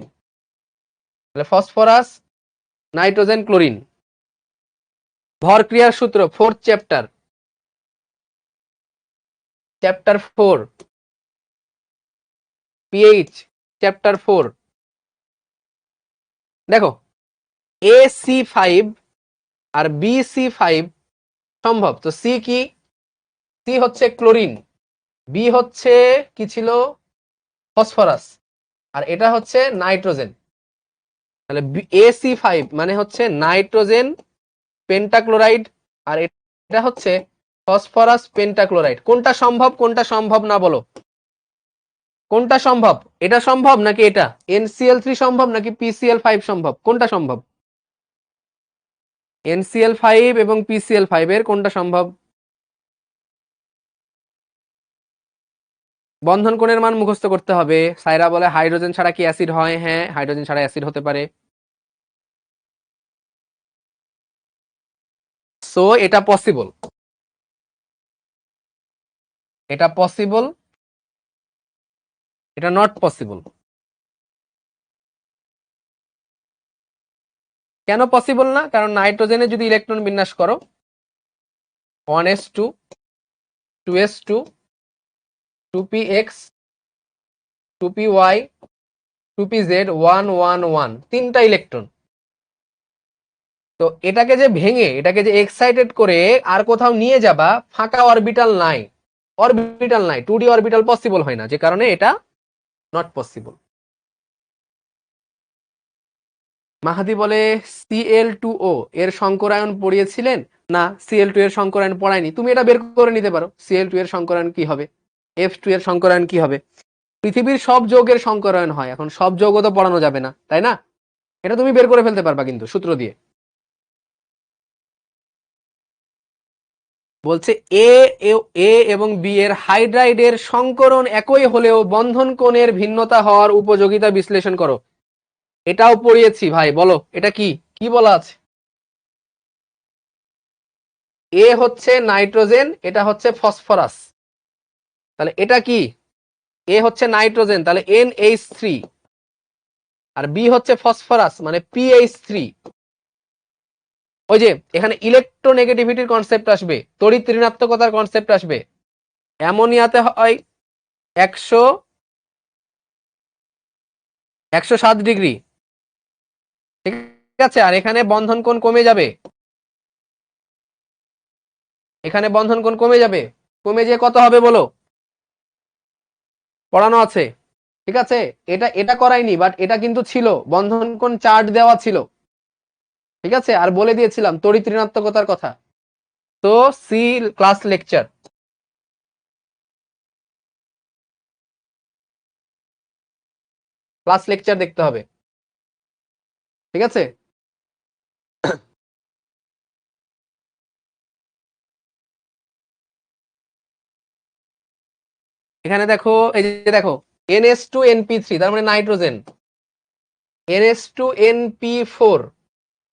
তাহলে ফসফরাস, নাইট্রোজেন, ক্লোরিন। ভর ক্রিয়ার সূত্র, 4th chapter, chapter 4, pH, chapter 4। দেখো AC5 আর BC5 সম্ভব, তো সি কি? সি হচ্ছে ক্লোরিন, বি হচ্ছে কি ছিল? ফসফরাস, আর এটা হচ্ছে নাইট্রোজেন। তাহলে AC5 মানে হচ্ছে নাইট্রোজেন পেন্টাক্লোরাইড, আর এটা হচ্ছে ফসফরাস পেন্টাক্লোরাইড। কোনটা সম্ভব কোনটা সম্ভব না বলো? কোনটা সম্ভব? এটা সম্ভব নাকি এটা? NCl3 সম্ভব নাকি PCl5 সম্ভব? কোনটা সম্ভব? NCl5 এবং PCl5 এর কোনটা সম্ভব? বন্ধন কোণের মান মুখস্থ করতে হবে। সাইরা বলে হাইড্রোজেন ছাড়া কি অ্যাসিড হয়? হ্যাঁ, হাইড্রোজেন ছাড়া অ্যাসিড হতে পারে। সো এটা পসিবল, এটা পসিবল, এটা নট পসিবল। কেন পসিবল না? কারণ নাইট্রোজেনে যদি ইলেকট্রন বিন্যাস করো 1s2 2s2 2px 2py 2pz 111, তিনটা ইলেকট্রন। তো এটাকে যে ভেঙে, এটাকে যে এক্সাইটেড করে আর কোথাও নিয়ে যাবা, ফাঁকা অরবিটাল নাই, অরবিটাল নাই, 2D অরবিটাল পসিবল হয় না, যে কারণে এটা নট পসিবল। মাহাদি বলে Cl2O এর সংকরায়ন পড়িয়েছিলেন? না, Cl2 এর সংকরায়ন পড়ায়নি। তুমি এটা বের করে নিতে পারো, Cl2 এর সংকরায়ন কি হবে, F2 এর সংকরায়ন কি হবে। পৃথিবীর সব যৌগের সংকরায়ন হয়, এখন সব যৌগ তো পড়ানো যাবে না, তাই না? এটা তুমি বের করে ফেলতে পারবা কিন্তু সূত্র দিয়ে। বলছে এ এ এবং বি এর হাইড্রাইডের সংকরণ একই হলেও বন্ধন কোণের ভিন্নতা হওয়ার উপযোগিতা বিশ্লেষণ করো। এটাও পড়িয়েছি ভাই, বলো এটা কি, কি বলা আছে? এ হচ্ছে নাইট্রোজেন, এটা হচ্ছে ফসফরাস, তাহলে এটা কি? এ হচ্ছে নাইট্রোজেন, তাহলে NH3, আর বি হচ্ছে ফসফরাস মানে PH3। ওই যে এখানে ইলেকট্রোনেগেটিভিটির কনসেপ্ট আসবে, তড়িৎ ঋণাত্মকতার কনসেপ্ট আসবে। অ্যামোনিয়াতে হয় 107 ডিগ্রি, ঠিক আছে, আর এখানে বন্ধন কোণ কমে যাবে, এখানে বন্ধন কোণ কমে যাবে, কমে যেয়ে কত হবে বলো, পড়ানো আছে, ঠিক আছে। এটা এটা করাইনি, বাট এটা কিন্তু ছিল, বন্ধন কোণ চার্ট দেওয়া ছিল, ঠিক আছে, আর বলে দিয়েছিলাম তড়িৎ ঋণাত্মকতার কথা। তো সি ক্লাস লেকচার, ক্লাস লেকচার দেখতে হবে, ঠিক আছে। এখানে দেখো, এই যে দেখো NH2NP3, তার মানে নাইট্রোজেন, NH2NP4,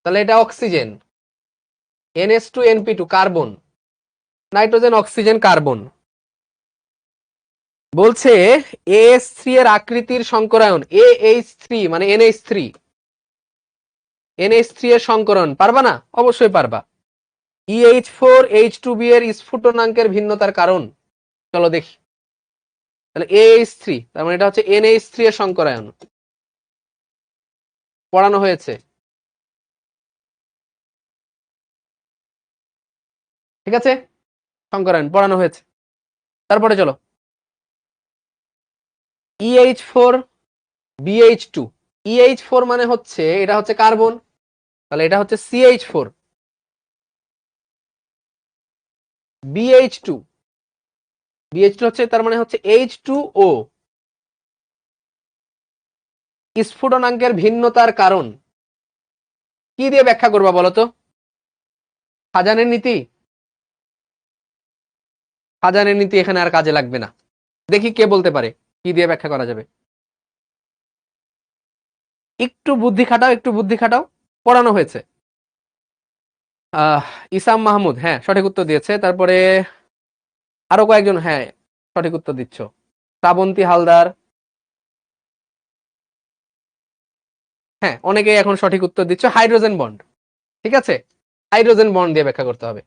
তাহলে এটা oxygen, NH2NP2 carbon, nitrogen oxygen carbon. বলছে AH3 এর আকৃতির সংকরায়ন, AH3 মানে NH3 এর সংকরণ পারবা না? অবশ্যই পারবা। EH4H2B এর স্ফুটনাঙ্কের ভিন্নতার কারণ, চলো দেখি। তাহলে AH3, তার মানে এটা হচ্ছে NH3 এর সংকরায়ন, পড়ানো হয়েছে, ঠিক আছে, সংকরায়ন পড়ানো হয়েছে। তারপরে চলো EH4BH2, EH4 মানে হচ্ছে এটা হচ্ছে কার্বন, তাহলে এটা হচ্ছে CH4, BH2, BH2 হচ্ছে তার মানে হচ্ছে H2O। স্ফুটনাঙ্কের ভিন্নতার কারণ কি দিয়ে ব্যাখ্যা করবা বলতো? ফাজানের নীতি, ফাজানের নীতি এখানে আর কাজে লাগবে না। দেখি কে বলতে পারে কি দিয়ে ব্যাখ্যা করা যাবে। একটু বুদ্ধি খাটাও, একটু বুদ্ধি খাটাও, পড়ানো হয়েছে। আহ ইসাম মাহমুদ, হ্যাঁ সঠিক উত্তর দিয়েছে। তারপরে আরো কয়েকজন, হ্যাঁ সঠিক উত্তর দিচ্ছ। শ্রাবন্তী হালদার, হ্যাঁ অনেকেই এখন সঠিক উত্তর দিচ্ছ। হাইড্রোজেন বন্ড, ঠিক আছে, হাইড্রোজেন বন্ড দিয়ে ব্যাখ্যা করতে হবে,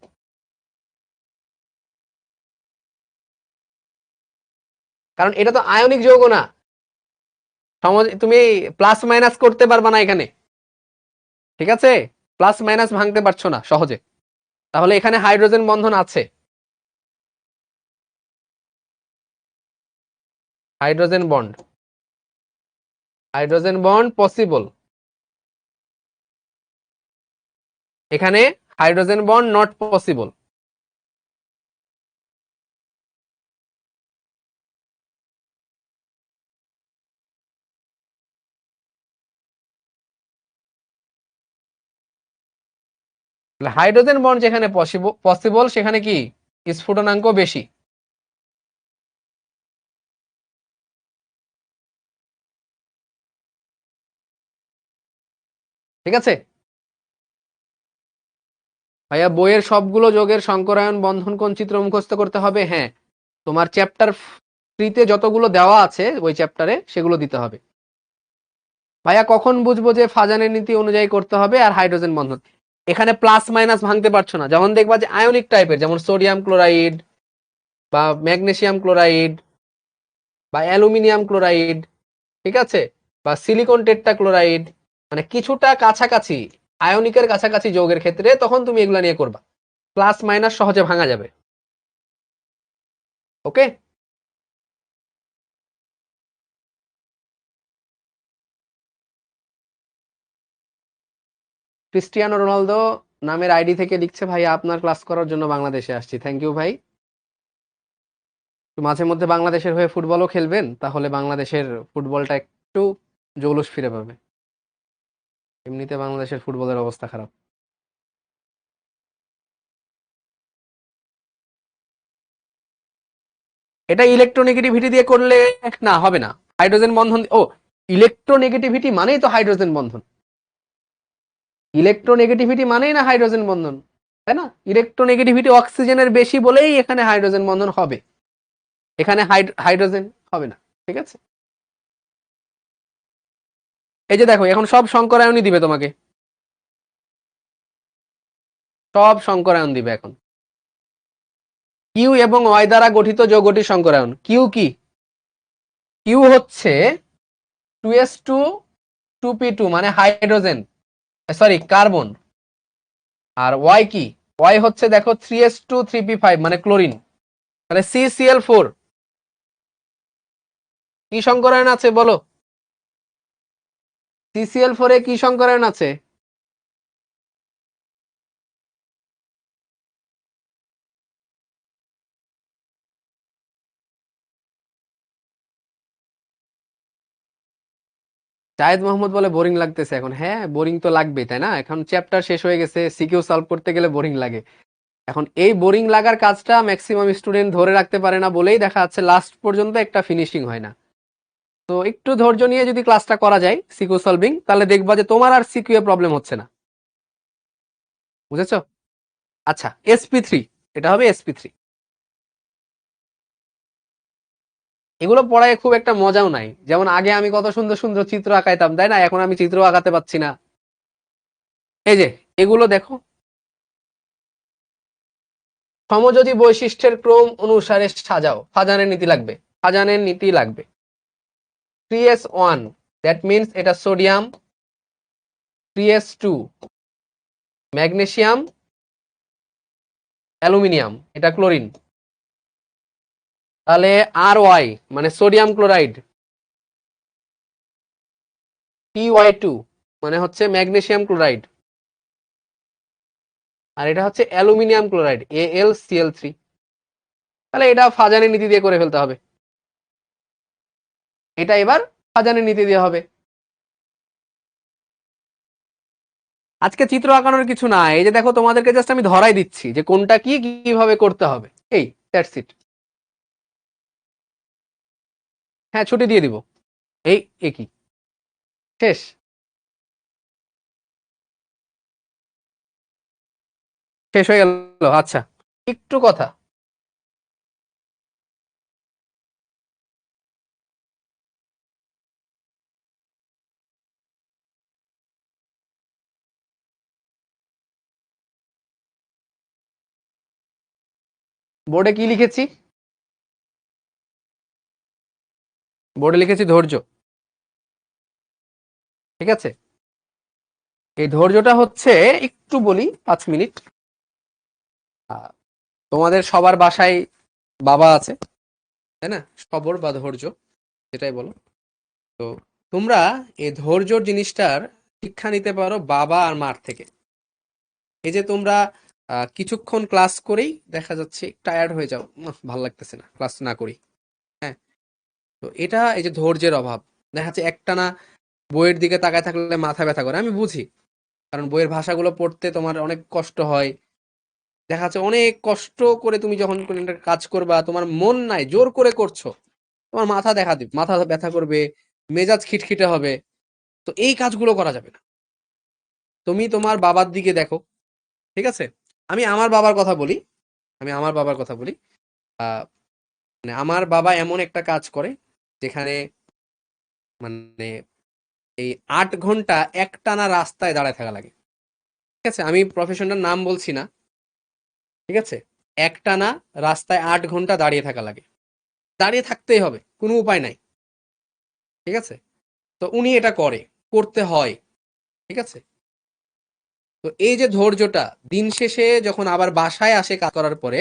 কারণ এটা তো আয়নিক যৌগ না। সমাজ তুমি প্লাস মাইনাস করতে পারবা না এখানে, ঠিক আছে, প্লাস মাইনাস ভাঙতে পারছো না সহজে, তাহলে এখানে হাইড্রোজেন বন্ধন আছে, hydrogen bond, hydrogen bond possible, এখানে hydrogen bond not possible. Hydrogen bond যেখানে পসিবল সেখানে কি স্ফুটনাঙ্ক বেশি, ঠিক আছে। ভাইয়া বইয়ের সবগুলো যোগের সংকরায়ন বন্ধন কোণ চিত্র মুখস্থ করতে হবে, হ্যাঁ তোমার চ্যাপ্টার 3-তে যতগুলো দেওয়া আছে ওই চ্যাপ্টারে সেগুলো দিতে হবে। ভাইয়া কখন বুঝবো যে ফাজানের নীতি অনুযায়ী করতে হবে আর হাইড্রোজেন বন্ধন? এখানে প্লাস মাইনাস ভাঙতে পারছো না, যখন দেখবা যে আয়নিক টাইপের, যেমন সোডিয়াম ক্লোরাইড বা ম্যাগনেসিয়াম ক্লোরাইড বা অ্যালুমিনিয়াম ক্লোরাইড, ঠিক আছে, বা সিলিকন টেট্রাক্লোরাইড, মানে কিছুটা কাছাকাছি আয়নিকের কাছাকাছি যৌগের ক্ষেত্রে তখন তুমি এগুলা নিয়ে করবা, প্লাস মাইনাস সহজে ভাঙা যাবে। ওকে। ক্রিস্টিয়ানো রোনালদো নামের আইডি থেকে লিখছে, ভাই আপনার ক্লাস করার জন্য বাংলাদেশে আসছি। থ্যাংক ইউ ভাই। মাঝে মধ্যে বাংলাদেশের হয়ে ফুটবলও খেলবেন, তাহলে বাংলাদেশের ফুটবলটা একটু জৌলুস ফিরে পাবে। এমনিতে বাংলাদেশের ফুটবলের অবস্থা খারাপ। এটা ইলেকট্রোনেগেটিভিটি দিয়ে করলে না হবে না। হাইড্রোজেন বন্ধন, ও ইলেকট্রোনেগেটিভিটি মানেই তো হাইড্রোজেন বন্ধন। ইলেকট্রোনেগেটিভিটি মানেই না হাইড্রোজেন বন্ধন, তাই না? ইলেকট্রোনেগেটিভিটি অক্সিজেনের বেশি বলেই এখানে হাইড্রোজেন বন্ধন হবে, এখানে হাইড্রোজেন হবে না। ঠিক আছে, এই যে দেখো এখন সব সংকরায়নই দিবে তোমাকে, সব সংকরায়ন দিবে এখন। কিউ এবং ওয়াই দ্বারা গঠিত যৌগটি সংকরায়ন। কিউ কি? কিউ হচ্ছে 2s2 2p2 মানে হাইড্রোজেন, সরি কার্বন। আর ওয়াই কি? ওয়াই হচ্ছে দেখো 3s2 3p5 মানে ক্লোরিন। তাহলে CCl4 কি সংকরায়ন আছে বলো? CCl4 এ কি সংকরায়ন আছে? জায়েদ মোহাম্মদ বলে বোরিং লাগতেছে এখন। হ্যাঁ, বোরিং তো লাগবেই, তাই না? এখন চ্যাপ্টার শেষ হয়ে গেছে, সিকিউ সলভ করতে গেলে বোরিং লাগে। এখন এই বোরিং লাগার কাজটা ম্যাক্সিমাম স্টুডেন্ট ধরে রাখতে পারে না বলেই দেখা যাচ্ছে লাস্ট পর্যন্ত একটা ফিনিশিং হয় না। তো একটু ধৈর্য নিয়ে যদি ক্লাসটা করা যায় সিকিউ সলভিং, তাহলে দেখবা যে তোমার আর সিকিউ এ প্রবলেম হচ্ছে না। বুঝেছো? আচ্ছা, sp3, এটা হবে sp3। এগুলো পড়ায় খুব একটা মজাও নাই। যেমন আগে আমি কত সুন্দর সুন্দর চিত্র আঁকাইতাম, তাই না? এখন আমি চিত্র আঁকাতে পাচ্ছি না। এই যে এগুলো দেখো, সমযোজী বৈশিষ্ট্যের ক্রম অনুসারে সাজাও। সাজানের নীতি লাগবে, সাজানের নীতি লাগবে। 3s1 দ্যাট মিনস এটা সোডিয়াম, 3s2 ম্যাগনেসিয়াম, অ্যালুমিনিয়াম এটা ক্লোরিন। তাহলে আর ওয়াই মানে সোডিয়াম ক্লোরাইড, PY2 মানে হচ্ছে ম্যাগনেসিয়াম ক্লোরাইড, আর এটা হচ্ছে অ্যালুমিনিয়াম ক্লোরাইড, AlCl3। তাহলে এটা ফাজানের নীতি দিয়ে করে ফেলতে হবে। এটা এবার ফাজানের নীতি দিয়ে হবে। আজকে চিত্র আঁকানোর কিছু না, এই যে দেখো তোমাদেরকে জাস্ট আমি ধরাই দিচ্ছি যে কোনটা কি কিভাবে করতে হবে। এই দ্যাটস ইট। হ্যাঁ, ছুটি দিয়ে দিব। এই একই শেষ। শেষ হয়ে গেল। আচ্ছা, একটু কথা, বোর্ডে কি লিখেছি? বোর্ডে লিখেছি ধৈর্য। ঠিক আছে, এই ধৈর্যটা হচ্ছে, একটু বলি 5 মিনিট। তোমাদের সবার বাসায় বাবা আছে, তাই না? সবর বা ধৈর্য যেটাই বলো। তো তোমরা এই ধৈর্যর জিনিসটার শিক্ষা নিতে পারো বাবা আর মার থেকে। এই যে তোমরা কিছুক্ষণ ক্লাস করেই দেখা যাচ্ছে টায়ার্ড হয়ে যাও, ভালো লাগতেছে না, ক্লাস না করি। হ্যাঁ, তো এটা এই যে ধৈর্যের অভাব। দেখা যাচ্ছে একটানা বইয়ের দিকে তাকায় থাকলে মাথা ব্যথা করে, আমি বুঝি। কারণ বইয়ের ভাষাগুলো পড়তে তোমার অনেক কষ্ট হয়। দেখা যাচ্ছে অনেক কষ্ট করে তুমি যখন কোনো একটা কাজ করবা, তোমার মন নাই, জোর করে করছো, তোমার মাথা ব্যথা করবে, মেজাজ খিটখিটে হবে। তো এই কাজগুলো করা যাবে না। তুমি তোমার বাবার দিকে দেখো। ঠিক আছে, আমি আমার বাবার কথা বলি। আমি আমার বাবার কথা বলি। আহ মানে আমার বাবা এমন একটা কাজ করে যেখানে মানে এই 8 ঘন্টা একটানা রাস্তায় দাঁড়ায় থাকা লাগে। ঠিক আছে, আমি প্রফেশনটার নাম বলছি না। ঠিক আছে, একটানা রাস্তায় 8 ঘন্টা দাঁড়িয়ে থাকা লাগে। দাঁড়িয়ে থাকতেই হবে, কোনো উপায় নাই। ঠিক আছে, তো উনি এটা করতে হয়। ঠিক আছে, তো এই যে ধৈর্যটা, দিন শেষে যখন আবার বাসায় আসে কাজ করার পরে,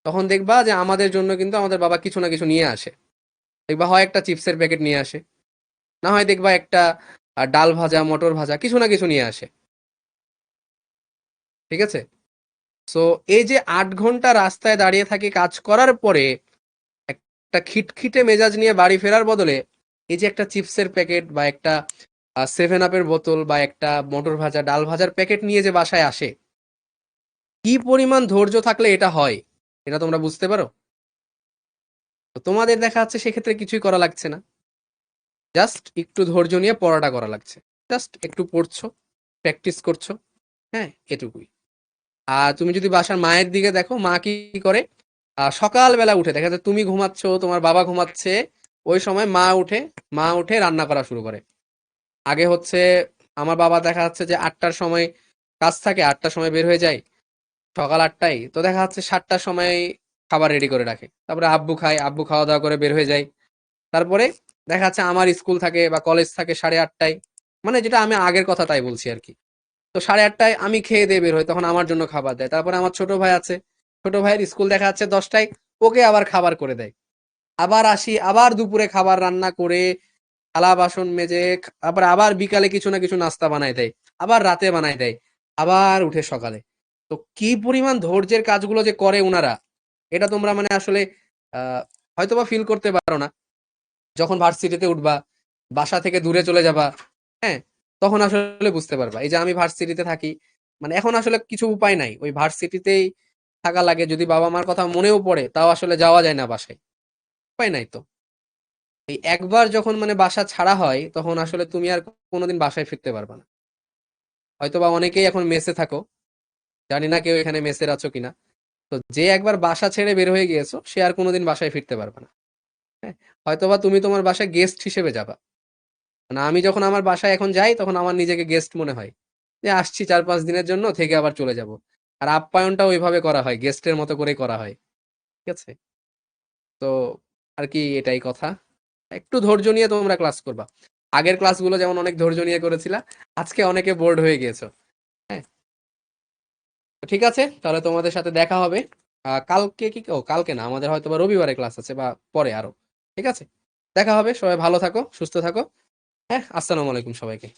তখন দেখবা যে আমাদের জন্য কিন্তু আমাদের বাবা কিছু না কিছু নিয়ে আসে। দেখবা হয় একটা চিপসের প্যাকেট নিয়ে আসে, না হয় দেখবা একটা ডাল ভাজা, মটর ভাজা, কিছু না কিছু নিয়ে আসে। ঠিক আছে? সো এই যে ৮ ঘন্টা রাস্তায় দাঁড়িয়ে থাকি কাজ করার পরে একটা খিটখিটে মেজাজ নিয়ে বাড়ি ফেরার বদলে এই যে একটা চিপসের প্যাকেট বা একটা 7 আপের বোতল বা একটা মটর ভাজা ডাল ভাজার প্যাকেট নিয়ে যে বাসায় আসে, কি পরিমাণ ধৈর্য থাকলে এটা হয়, এটা তোমরা বুঝতে পারো? তো তোমাদের দেখা যাচ্ছে সেক্ষেত্রে কিছুই করা লাগছে না, জাস্ট একটু ধৈর্য নিয়ে পড়াটা করা লাগছে, জাস্ট একটু পড়ছো, প্র্যাকটিস করছো, হ্যাঁ, এটুকুই। আর তুমি যদি বাসার মায়ের দিকে দেখো, মা কি করে, সকালবেলা উঠে দেখা যায় তুমি ঘুমাচ্ছ, তোমার বাবা ঘুমাচ্ছে, ওই সময় মা উঠে রান্না করা শুরু করে। আগে হচ্ছে আমার বাবা দেখা যাচ্ছে যে ৮টার সময় কাজ থাকে, ৮টার সময় বের হয়ে যায়, সকাল ৮টায় তো দেখা যাচ্ছে ৭টার সময় খাবার রেডি করে রাখে, তারপরে আব্বু খায়, আব্বু খাওয়া দাওয়া করে বের হয়ে যায়। তারপরে দেখা যাচ্ছে আমার স্কুল থাকে বা কলেজ থাকে 8:30টায়, মানে যেটা আমি আগের কথা তাই বলছি আর কি। তো 8:30টায় আমি খেয়ে দিয়ে বের হই, তখন আমার জন্য খাবার দেয়। তারপরে আমার ছোট ভাই আছে, ছোট ভাইয়ের স্কুল দেখা যাচ্ছে 10টায়, ওকে আবার খাবার করে দেয়। আবার আসি, আবার দুপুরে খাবার রান্না করে থালা বাসন মেজে তারপর আবার বিকালে কিছু না কিছু নাস্তা বানায় দেয়, আবার রাতে বানায় দেয়, আবার উঠে সকালে। তো কি পরিমাণ ধৈর্যের কাজগুলো যে করে উনারা, এটা তোমরা মানে আসলে আহ হয়তোবা ফিল করতে পারো না। যখন ভার্সিটিতে উঠবা, বাসা থেকে দূরে চলে যাবা, হ্যাঁ, তখন আসলে বুঝতে পারবা। এই যে আমি ভার্সিটিতে থাকি, মানে এখন আসলে কিছু উপায় নাই, ওই ভার্সিটিতেই থাকা লাগে, যদি বাবা মার কথা মনেও পড়ে তাও আসলে যাওয়া যায় না বাসায়, উপায় নাই তো। এই একবার যখন মানে বাসা ছাড়া হয় তখন আসলে তুমি আর কোনোদিন বাসায় ফিরতে পারবা না। হয়তোবা অনেকেই এখন মেসে থাকো, জানি না কেউ এখানে মেসের আছো কিনা। তো যে একবার বাসা ছেড়ে বের হয়ে গিয়েছো সে আর কোনোদিন বাসায় ফিরতে পারবে না। হ্যাঁ, হয়তোবা তুমি তোমার বাসায় গেস্ট হিসেবে যাবা। মানে আমি যখন আমার বাসায় এখন যাই তখন আমার নিজেকে গেস্ট মনে হয়, যে আসছি ৪-৫ দিনের জন্য, থেকে আবার চলে যাব। আর আপ্যায়নটা ওইভাবে করা হয়, গেস্টের মতো করে করা হয়। ঠিক আছে? তো আর কি, এটাই কথা। একটু ধৈর্য নিয়ে তোমরা ক্লাস করবা। আগের ক্লাসগুলো যেমন অনেক ধৈর্য নিয়ে করেছিলা, আজকে অনেকে বোর্ড হয়ে গিয়েছো। হ্যাঁ, তো ঠিক আছে, তাহলে তোমাদের সাথে দেখা হবে কালকে। কি, ও কালকে না, আমাদের হয়তো বা রবিবারে ক্লাস আছে বা পরে আরো। ঠিক আছে, দেখা হবে, সবাই ভালো থাকো, সুস্থ থাকো। হ্যাঁ, আসসালামু আলাইকুম সবাইকে।